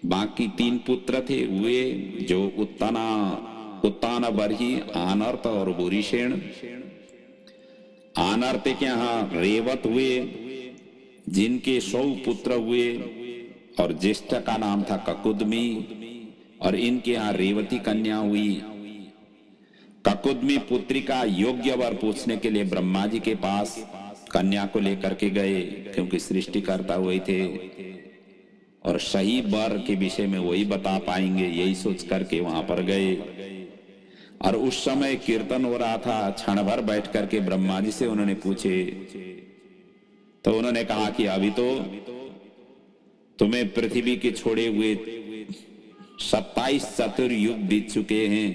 बाकी 3 पुत्र थे, वे जो उत्ताना बरही, आनर्त और बुरीशेण। आनर्त के यहाँ रेवत हुए, जिनके 100 पुत्र हुए, और ज्येष्ठ का नाम था ककुदमी, और इनके यहाँ रेवती कन्या हुई। ककुदमी पुत्री का योग्य वर पूछने के लिए ब्रह्मा जी के पास कन्या को लेकर के गए, क्योंकि सृष्टिकर्ता वही थे और सही वर के विषय में वही बता पाएंगे, यही सोच करके वहां पर गए। और उस समय कीर्तन हो रहा था, क्षण भर बैठ करके ब्रह्मा जी से उन्होंने पूछे, तो उन्होंने कहा कि अभी तो तुम्हें पृथ्वी के छोड़े हुए 27 चतुर्युग बीत चुके हैं,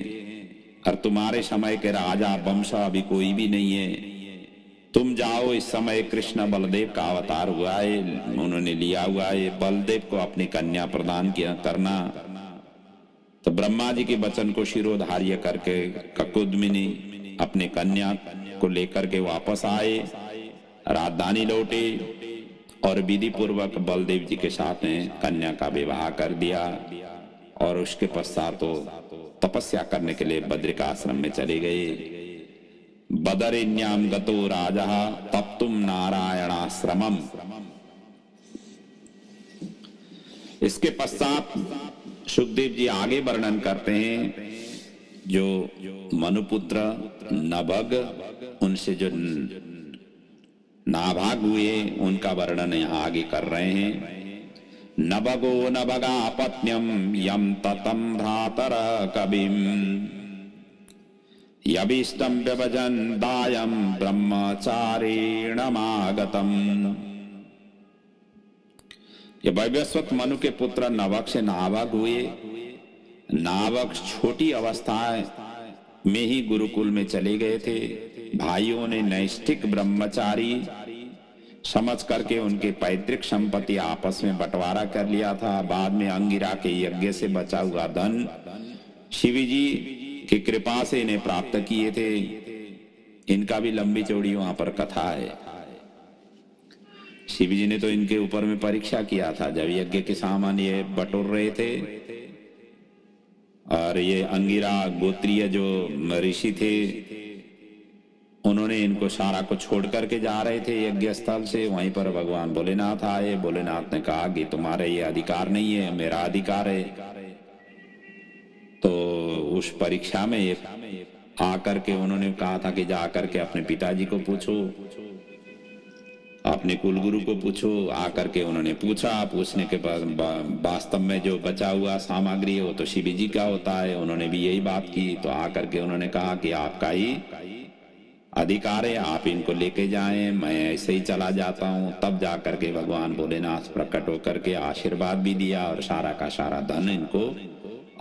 और तुम्हारे समय के राजा वंश अभी कोई भी नहीं है। तुम जाओ, इस समय कृष्ण बलदेव का अवतार हुआ है, उन्होंने लिया हुआ है, बलदेव को अपनी कन्या प्रदान किया करना। तो ब्रह्मा जी के वचन को शिरोधार्य करके ककुदमिनी अपने कन्या को लेकर के वापस आए, राजधानी लौटे और विधि पूर्वक बलदेव जी के साथ में कन्या का विवाह कर दिया। और उसके पश्चात तो तपस्या करने के लिए बद्रिकाश्रम में चले गए। बदरिण्याम गतो राजा तप्तुम नारायणाश्रमम। इसके पश्चात सुखदेव जी आगे वर्णन करते हैं, जो मनुपुत्र नभग, उनसे जो नाभाग हुए, उनका वर्णन यहाँ आगे कर रहे हैं। नभगो नभगा पत्न्यम यम ततम भ्रातर कविम यभिष्टम व्यभजन दायम ब्रह्मचारेण मागतम। ये वैवस्वत मनु के पुत्र नभग से नाभग हुए। नाभग छोटी अवस्था में ही गुरुकुल में चले गए थे। भाइयों ने नैष्ठिक ब्रह्मचारी समझ करके उनके पैतृक संपत्ति आपस में बंटवारा कर लिया था। बाद में अंगिरा के यज्ञ से बचा हुआ धन शिव जी की कृपा से इन्हें प्राप्त किए थे। इनका भी लंबी चौड़ी वहां पर कथा है। शिव जी ने तो इनके ऊपर में परीक्षा किया था, जब यज्ञ के सामान ये बटोर रहे थे, और ये अंगिरा गोत्रीय जो ऋषि थे, उन्होंने इनको सारा को छोड़ करके जा रहे थे यज्ञ स्थल से। वहीं पर भगवान भोलेनाथ आए। भोलेनाथ ने कहा कि तुम्हारे ये अधिकार नहीं है, मेरा अधिकार है। तो उस परीक्षा में ये आकर के उन्होंने कहा था कि जा करके अपने पिताजी को पूछो, अपने कुलगुरु को पूछो। आकर के उन्होंने पूछा। पूछने के बाद वास्तव में जो बचा हुआ सामग्री है वो तो शिव जी का होता है। उन्होंने भी यही बात की। तो आकर के उन्होंने कहा कि आपका ही अधिकार है, आप इनको लेके जाएं, मैं ऐसे ही चला जाता हूं। तब जाकर के भगवान भोलेनाथ प्रकट होकर के आशीर्वाद भी दिया और सारा का सारा धन इनको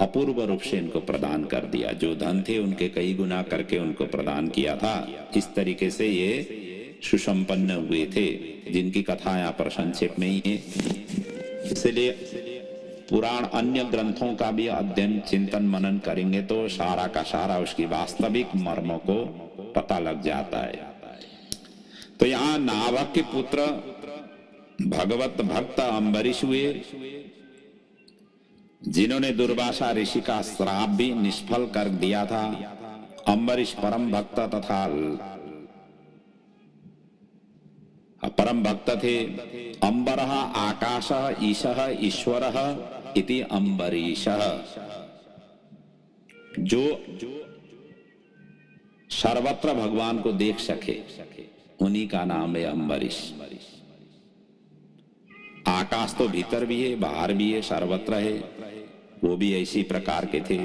अपूर्व रूप से इनको प्रदान कर दिया। जो धन थे उनके कई गुना करके उनको प्रदान किया था। इस तरीके से ये सुसंपन्न हुए थे, जिनकी कथा यहाँ पर संक्षेप में ही है। इसलिए पुराण अन्य ग्रंथों का भी अध्ययन चिंतन मनन करेंगे तो सारा का सारा उसकी वास्तविक मर्मों को पता लग जाता है। तो यहाँ नाभग के पुत्र भगवत भक्त अम्बरीश हुए, जिन्होंने दुर्वासा ऋषि का श्राप भी निष्फल कर दिया था। अम्बरीश परम भक्त तथा परम भक्त थे। अम्बरः आकाशः ईशः ईश्वरः इति अम्बरीशः। जो सर्वत्र भगवान को देख सके उन्हीं का नाम है अम्बरीश। आकाश तो भीतर भी है, बाहर भी है, सर्वत्र है। वो भी इसी प्रकार के थे।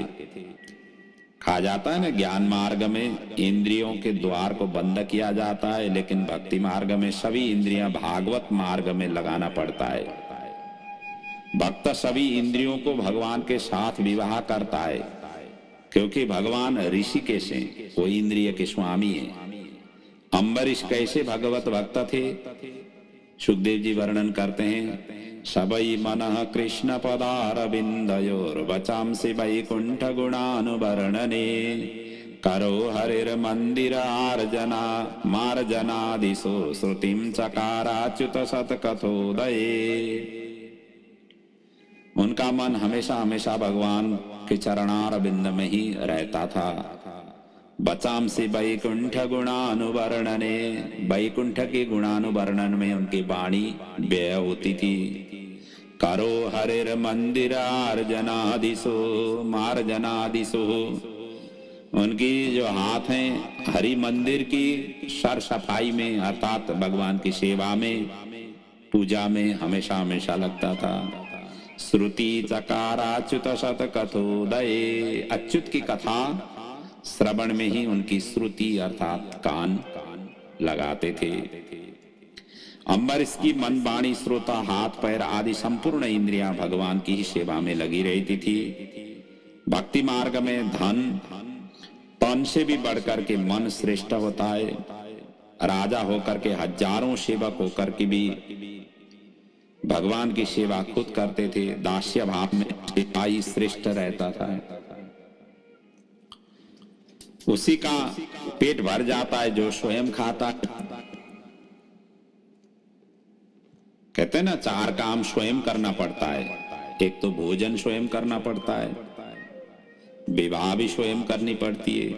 कहा जाता है ना, ज्ञान मार्ग में इंद्रियों के द्वार को बंद किया जाता है, लेकिन भक्ति मार्ग में सभी इंद्रियां भागवत मार्ग में लगाना पड़ता है। भक्त सभी इंद्रियों को भगवान के साथ विवाह करता है, क्योंकि भगवान ऋषिकेश हैं, वो इंद्रिय के स्वामी हैं। अम्बरीश कैसे भगवत भक्त थे, सुखदेव जी वर्णन करते हैं। सबई मनः कृष्ण पदारविंदयोर वचांसि वैकुंठ गुणानुवर्णने करो हरिर मंदिर आर्जना मार्जनादिशो श्रुतिम चकाराच्युत सतकथोदये। उनका मन हमेशा हमेशा भगवान के चरणारविंद में ही रहता था। बचामसी वैकुंठ गुणानुवर्णने, वैकुंठ के गुणानुवर्णन में उनकी वाणी व्यय होती थी। करो हरिर मंदिरार्जनादिशो मार्जनादिशो, उनकी जो हाथ हैं हरि मंदिर की सर सफाई में अर्थात भगवान की सेवा में पूजा में हमेशा हमेशा लगता था। श्रुति चकाराच्युत शतकथोदये, अच्युत की कथा श्रवण में ही उनकी श्रुति अर्थात कान लगाते थे। अम्बरीश की मन वाणी श्रोता हाथ पैर आदि संपूर्ण इंद्रियां भगवान की ही सेवा में लगी रहती थी। भक्ति मार्ग में धन तन से भी बढ़कर के मन श्रेष्ठ होता है। राजा होकर के हजारों सेवक होकर के भी भगवान की सेवा खुद करते थे। दास्य भाव में सिपाही श्रेष्ठ रहता था। उसी का पेट भर जाता है जो स्वयं खाता है। कहते हैं ना, चार काम स्वयं करना पड़ता है। एक तो भोजन स्वयं करना पड़ता है, विवाह भी स्वयं करनी पड़ती है,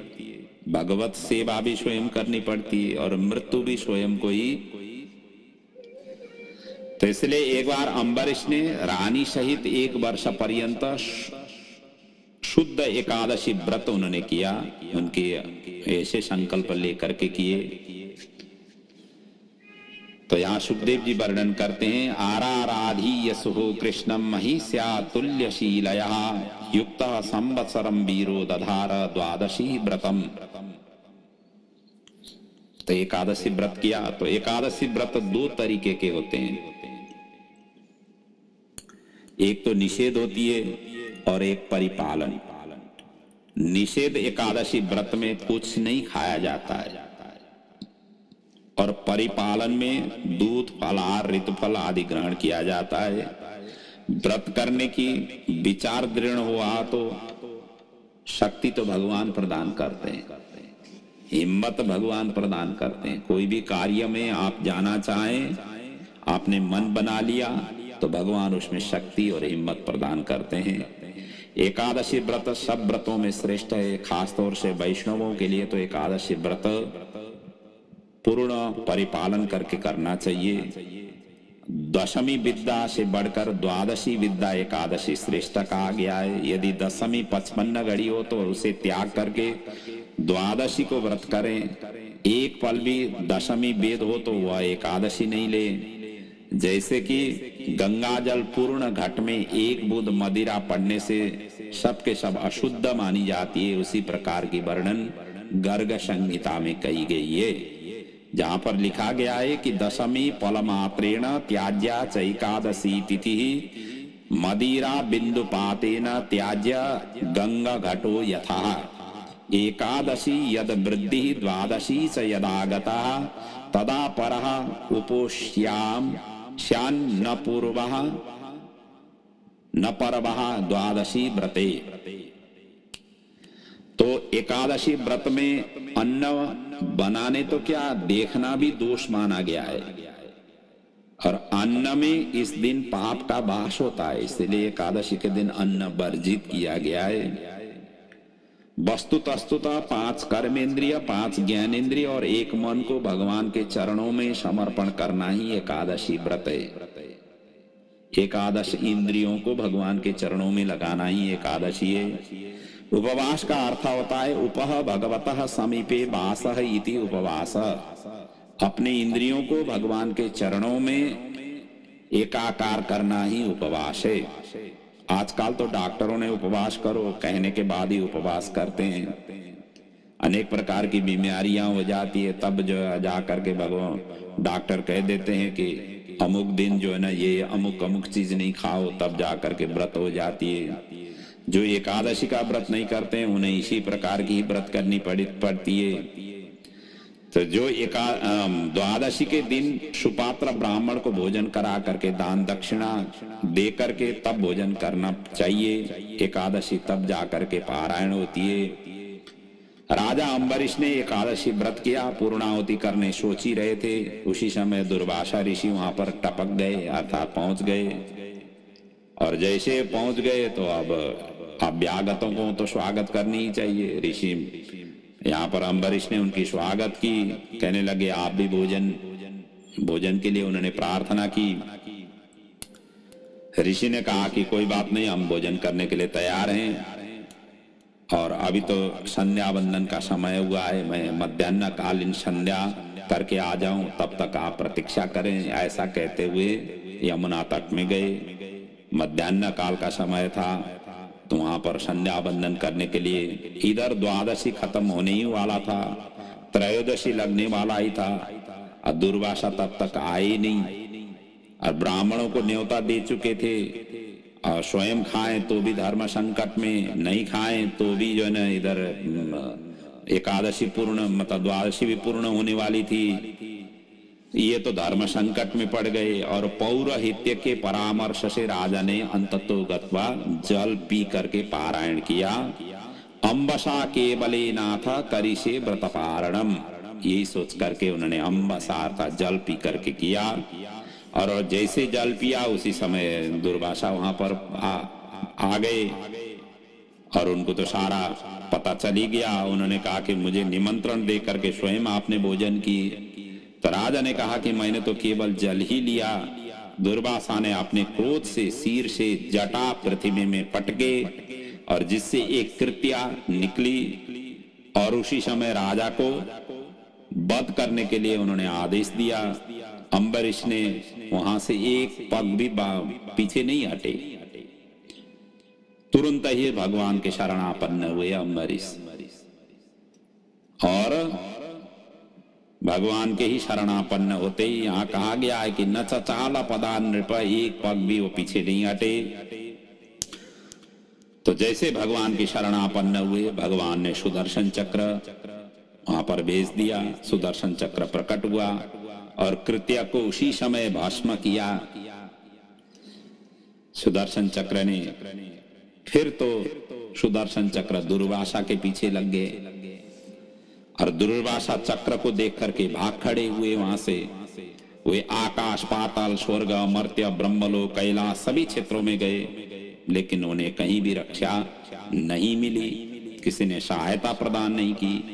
भगवत सेवा भी स्वयं करनी पड़ती है और मृत्यु भी स्वयं को ही। तो इसलिए एक बार अम्बरीश ने रानी सहित 1 वर्ष पर्यंत शुद्ध एकादशी व्रत उन्होंने किया। उनके ऐसे संकल्प लेकर के किए। तो यहाँ सुखदेव जी वर्णन करते हैं, आराराधी यसुहो कृष्णम महिष्या तुल्यशीलया युक्त संवत्सरम वीरो दधार द्वादशी व्रतम। तो एकादशी व्रत किया। तो एकादशी व्रत 2 तरीके के होते हैं, एक तो निषेध होती है और एक परिपालन। निषेध एकादशी व्रत में कुछ नहीं खाया जाता है और परिपालन में दूध फलाहार ऋतुफल आदि ग्रहण किया जाता है। व्रत करने की विचार दृढ़ हुआ तो शक्ति तो भगवान प्रदान करते हैं, हिम्मत भगवान प्रदान करते हैं। कोई भी कार्य में आप जाना चाहें, आपने मन बना लिया तो भगवान उसमें शक्ति और हिम्मत प्रदान करते हैं। एकादशी व्रत सब व्रतों में श्रेष्ठ है। खासतौर से वैष्णवों के लिए तो एकादशी व्रत पूर्ण परिपालन करके करना चाहिए। दशमी विद्या से बढ़कर द्वादशी विद्या एकादशी श्रेष्ठ कहा गया है। यदि दशमी 55 घड़ी हो तो उसे त्याग करके द्वादशी को व्रत करें। एक पल भी दशमी वेद हो तो वह एकादशी नहीं ले। जैसे कि गंगा जल पूर्ण घट में 1 बूंद मदिरा पड़ने से सबके सब अशुद्ध मानी जाती है, उसी प्रकार की वर्णन गर्ग संहिता में कही गई है, जहां पर लिखा गया है कि दशमी फलमात्रेण त्याज्या चैकादशी तिथि मदिरा बिंदुपातेन त्याज्य गंगा घटो यथा एकादशी यद वृद्धि द्वादशी च यदागता तदा परः उपोष्याम श्यान्न पूर्वः न परवः द्वादशी व्रते। तो एकादशी व्रत में अन्न बनाने तो क्या देखना भी दोष माना गया है और अन्न में इस दिन पाप का वास होता है, इसलिए एकादशी के दिन अन्न वर्जित किया गया है। वस्तुतः 5 कर्मेंद्रिय 5 ज्ञानेंद्रिय और 1 मन को भगवान के चरणों में समर्पण करना ही एकादशी व्रत है। एकादश इंद्रियों को भगवान के चरणों में लगाना ही एकादशी है। उपवास का अर्थ होता है उपह भगवतः समीपे वासः इति उपवास। अपने इंद्रियों को भगवान के चरणों में एकाकार करना ही उपवास है। आजकल तो डॉक्टरों ने उपवास करो कहने के बाद ही उपवास करते हैं। अनेक प्रकार की बीमारियां हो जाती है, तब जो है जा करके भगवान डॉक्टर कह देते हैं कि अमुक दिन जो है ना ये अमुक चीज नहीं खाओ, तब जा करके व्रत हो जाती है। जो एकादशी का व्रत नहीं करते हैं उन्हें इसी प्रकार की व्रत करनी पड़ती है। तो जो द्वादशी के दिन सुपात्र ब्राह्मण को भोजन करा करके दान दक्षिणा दे करके तब भोजन करना चाहिए। एकादशी तब जा करके पारायण होती है। राजा अम्बरीश ने एकादशी व्रत किया, पूर्णाहुति करने सोच ही रहे थे। उसी समय दुर्वासा ऋषि वहां पर टपक गए, अर्थात पहुंच गए। और जैसे पहुंच गए तो अब अभ्यागतों को तो स्वागत करनी ही चाहिए। ऋषि यहाँ पर अम्बरीश ने उनकी स्वागत की, कहने लगे आप भी भोजन के लिए उन्होंने प्रार्थना की। ऋषि ने कहा कि कोई बात नहीं, हम भोजन करने के लिए तैयार हैं, और अभी तो संध्या वंदन का समय हुआ है, मैं मध्याह्न कालीन संध्या करके आ जाऊं, तब तक आप प्रतीक्षा करें। ऐसा कहते हुए यमुना तट में गए। मध्याह्न काल का समय था, तो वहां पर संध्या वंदन करने के लिए, इधर द्वादशी खत्म होने ही वाला था, त्रयोदशी लगने वाला ही था, और दुर्वासा तब तक आए ही नहीं। और ब्राह्मणों को न्योता दे चुके थे, और स्वयं खाएं तो भी धर्म संकट में, नहीं खाएं तो भी जो है ना, इधर एकादशी पूर्ण मतलब द्वादशी भी पूर्ण होने वाली थी। ये तो धर्म संकट में पड़ गए। और पौरोहित्य के परामर्श से राजा ने अंततो गत्वा जल पी करके पारायण किया। अम्बसा केवले नाथ करिषे व्रत पारणम, यही सोच करके उन्होंने अम्बसा अर्थात जल पी करके किया। और जैसे जल पिया उसी समय दुर्वासा वहां पर आ गए, और उनको तो सारा पता चल ही गया। उन्होंने कहा कि मुझे निमंत्रण दे करके स्वयं आपने भोजन की। तो राजा ने कहा कि मैंने तो केवल जल ही लिया। दुर्वासा ने अपने क्रोध से सिर से जटा पृथ्वी में पटके, और जिससे एक कृत्या निकली, और उसी समय राजा को वध करने के लिए उन्होंने आदेश दिया। अम्बरीश ने वहां से एक पग भी पीछे नहीं हटे, तुरंत ही भगवान के शरणापन्न हुए अम्बरीश, और भगवान के ही शरणापन्न होते ही यहाँ कहा गया है कि न चचाला पदा नृप, एक पग भी वो पीछे नहीं हटे। तो जैसे भगवान के शरणापन्न हुए, भगवान ने सुदर्शन चक्र वहां पर भेज दिया। सुदर्शन चक्र प्रकट हुआ और कृत्या को उसी समय भस्म किया। सुदर्शन चक्र ने फिर तो सुदर्शन चक्र दुर्वासा के पीछे लग गए, और दुर्वासा चक्र को देख करके भाग खड़े हुए वहां से। वे आकाश, पाताल, स्वर्ग, मर्त्य, ब्रह्मलोक, कैलाश सभी क्षेत्रों में गए, लेकिन उन्हें कहीं भी रक्षा नहीं मिली, किसी ने सहायता प्रदान नहीं की।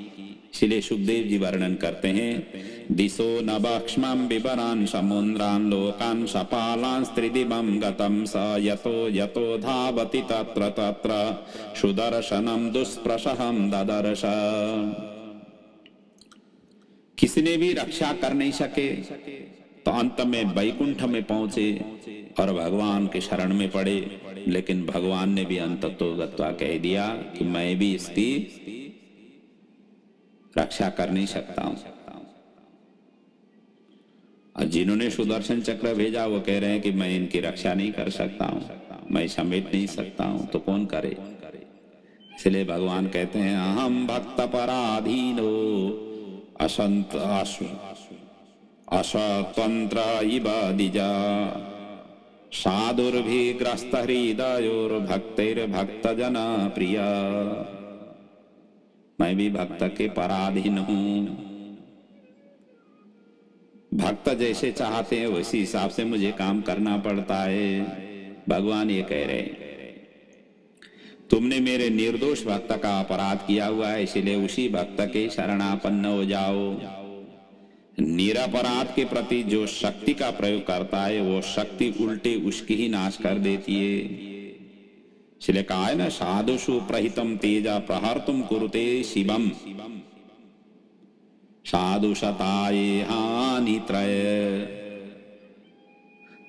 इसलिए सुखदेव जी वर्णन करते हैं, दिशो नभक्ष्मं विवरान् समुद्रान् लोकान् सपालान् त्रिदिवं गतं स यतो यतो धावति तत्र तत्र सुदर्शनं दुष्प्रसहं ददर्श। किसी ने भी रक्षा कर नहीं सके, तो अंत में वैकुंठ में पहुंचे और भगवान के शरण में पड़े। लेकिन भगवान ने भी अंततो गत्वा कह दिया कि मैं भी इसकी रक्षा कर नहीं सकता हूं। और जिन्होंने सुदर्शन चक्र भेजा वो कह रहे हैं कि मैं इनकी रक्षा नहीं कर सकता हूं, मैं समेट नहीं सकता हूं, तो कौन करे। इसलिए भगवान कहते हैं, अहम भक्त पराधीनो असंत असतंत्र इव दिजा साधुर्भिग्रस्त हृदयोर्भक्तिर्भक्त जना प्रिय। मैं भी भक्त के पराधीन हूं। भक्त जैसे चाहते हैं वैसे हिसाब से मुझे काम करना पड़ता है। भगवान ये कह रहे हैं, तुमने मेरे निर्दोष भक्त का अपराध किया हुआ है, इसलिए उसी भक्त के शरणापन्न हो जाओ। निरपराध के प्रति जो शक्ति का प्रयोग करता है वो शक्ति उल्टे उसकी ही नाश कर देती है। इसलिए कहा है ना, साधुषु प्रहितम तेजा प्रहर्तुम कुरुते शिवम। साधु शताये हानि त्रय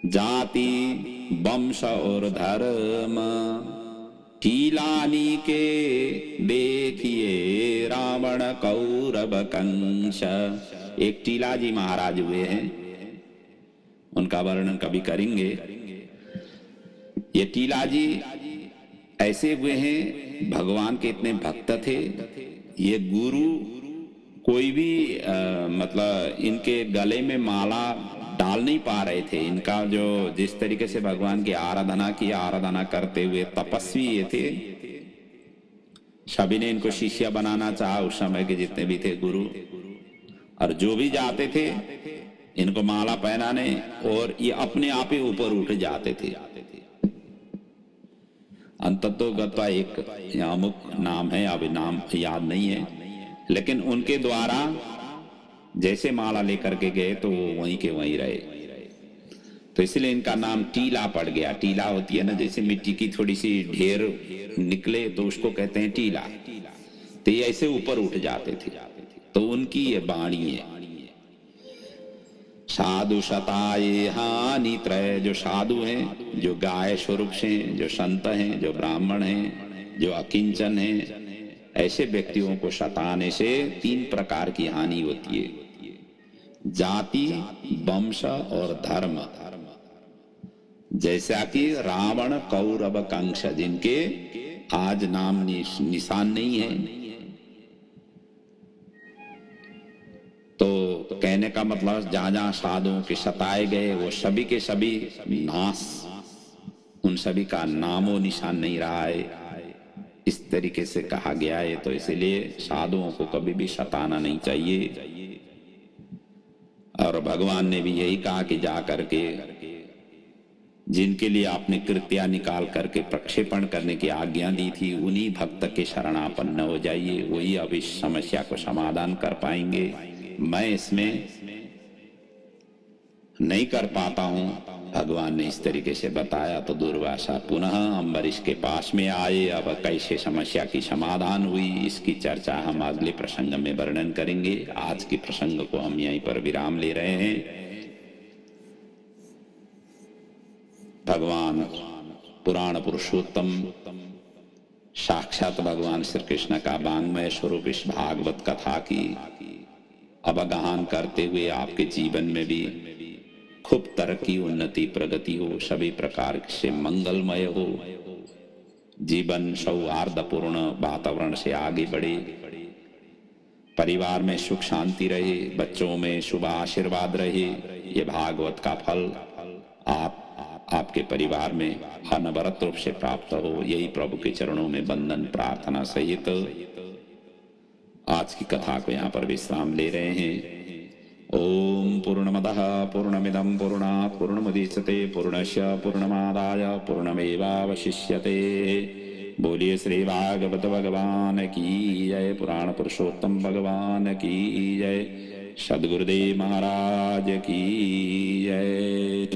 जाति वंश और धर्म टीलानी के देखिए रावण कौरव कंस। एक टीलाजी महाराज हुए हैं, उनका वर्णन कभी करेंगे। ये टीलाजी ऐसे हुए हैं, भगवान के इतने भक्त थे। ये गुरु कोई भी मतलब इनके गले में माला डाल नहीं पा रहे थे। इनका जो जिस तरीके से भगवान की आराधना करते हुए तपस्वी ये थे, सभी ने इनको शिष्य बनाना चाहा, उस समय के जितने भी थे गुरु, और जो भी जाते थे इनको माला पहनाने, और ये अपने आप ही ऊपर उठ जाते थे। अंततो गत्वा एक अमुक नाम है, अभी नाम याद नहीं है, लेकिन उनके द्वारा जैसे माला लेकर के गए तो वो वहीं के वहीं रहे। तो इसलिए इनका नाम टीला पड़ गया। टीला होती है ना, जैसे मिट्टी की थोड़ी सी ढेर निकले तो उसको कहते हैं टीला। तो ये ऐसे ऊपर उठ जाते थे। तो उनकी ये वाणी है, साधु शताये हानि त्रय। जो साधु हैं, जो गाय स्वरूप से हैं, जो संत हैं, जो ब्राह्मण हैं, जो अकिंचन हैं, ऐसे व्यक्तियों को सताने से 3 प्रकार की हानि होती है, जाति, वंश और धर्म। जैसा कि रावण, कौरव, कंस, जिनके आज नाम निशान नहीं है। तो कहने का मतलब जहां जहां साधुओं के सताए गए वो सभी के सभी नाश, उन सभी का नामो निशान नहीं रहा है, इस तरीके से कहा गया है। तो इसलिए साधुओं को कभी भी सताना नहीं चाहिए। और भगवान ने भी यही कहा कि जा करके जिनके लिए आपने कृत्या निकाल करके प्रक्षेपण करने की आज्ञा दी थी, उन्हीं भक्त के शरणापन्न हो जाइए, वही अब इस समस्या को समाधान कर पाएंगे। मैं इसमें नहीं कर पाता हूं, भगवान ने इस तरीके से बताया। तो दुर्वासा पुनः अम्बरीश के पास में आए। अब कैसे समस्या की समाधान हुई, इसकी चर्चा हम अगले प्रसंग में वर्णन करेंगे। आज के प्रसंग को हम यहीं पर विराम ले रहे हैं। भगवान पुराण पुरुषोत्तम साक्षात भगवान श्री कृष्ण का वांग्मय स्वरूप इस भागवत कथा की अवगाहन करते हुए आपके जीवन में भी खूब तरक्की, उन्नति, प्रगति हो, सभी प्रकार से मंगलमय हो, जीवन सौहार्दपूर्ण वातावरण से आगे बढ़े, परिवार में सुख शांति रहे, बच्चों में शुभ आशीर्वाद रहे। ये भागवत का फल आपके परिवार में अनवरत रूप से प्राप्त हो, यही प्रभु के चरणों में वंदन प्रार्थना सहित आज की कथा को यहाँ पर विश्राम ले रहे हैं। ओम पूर्णमदः पूर्णमिदं पूर्णात् पूर्णमुदच्यते पूर्णस्य पूर्णमादाय पूर्णमेवावशिष्यते। बोलिए श्री भागवत भगवान की जय, पुराण पुरुषोत्तम भगवान की जय, सद्गुरुदेव महाराज की जय।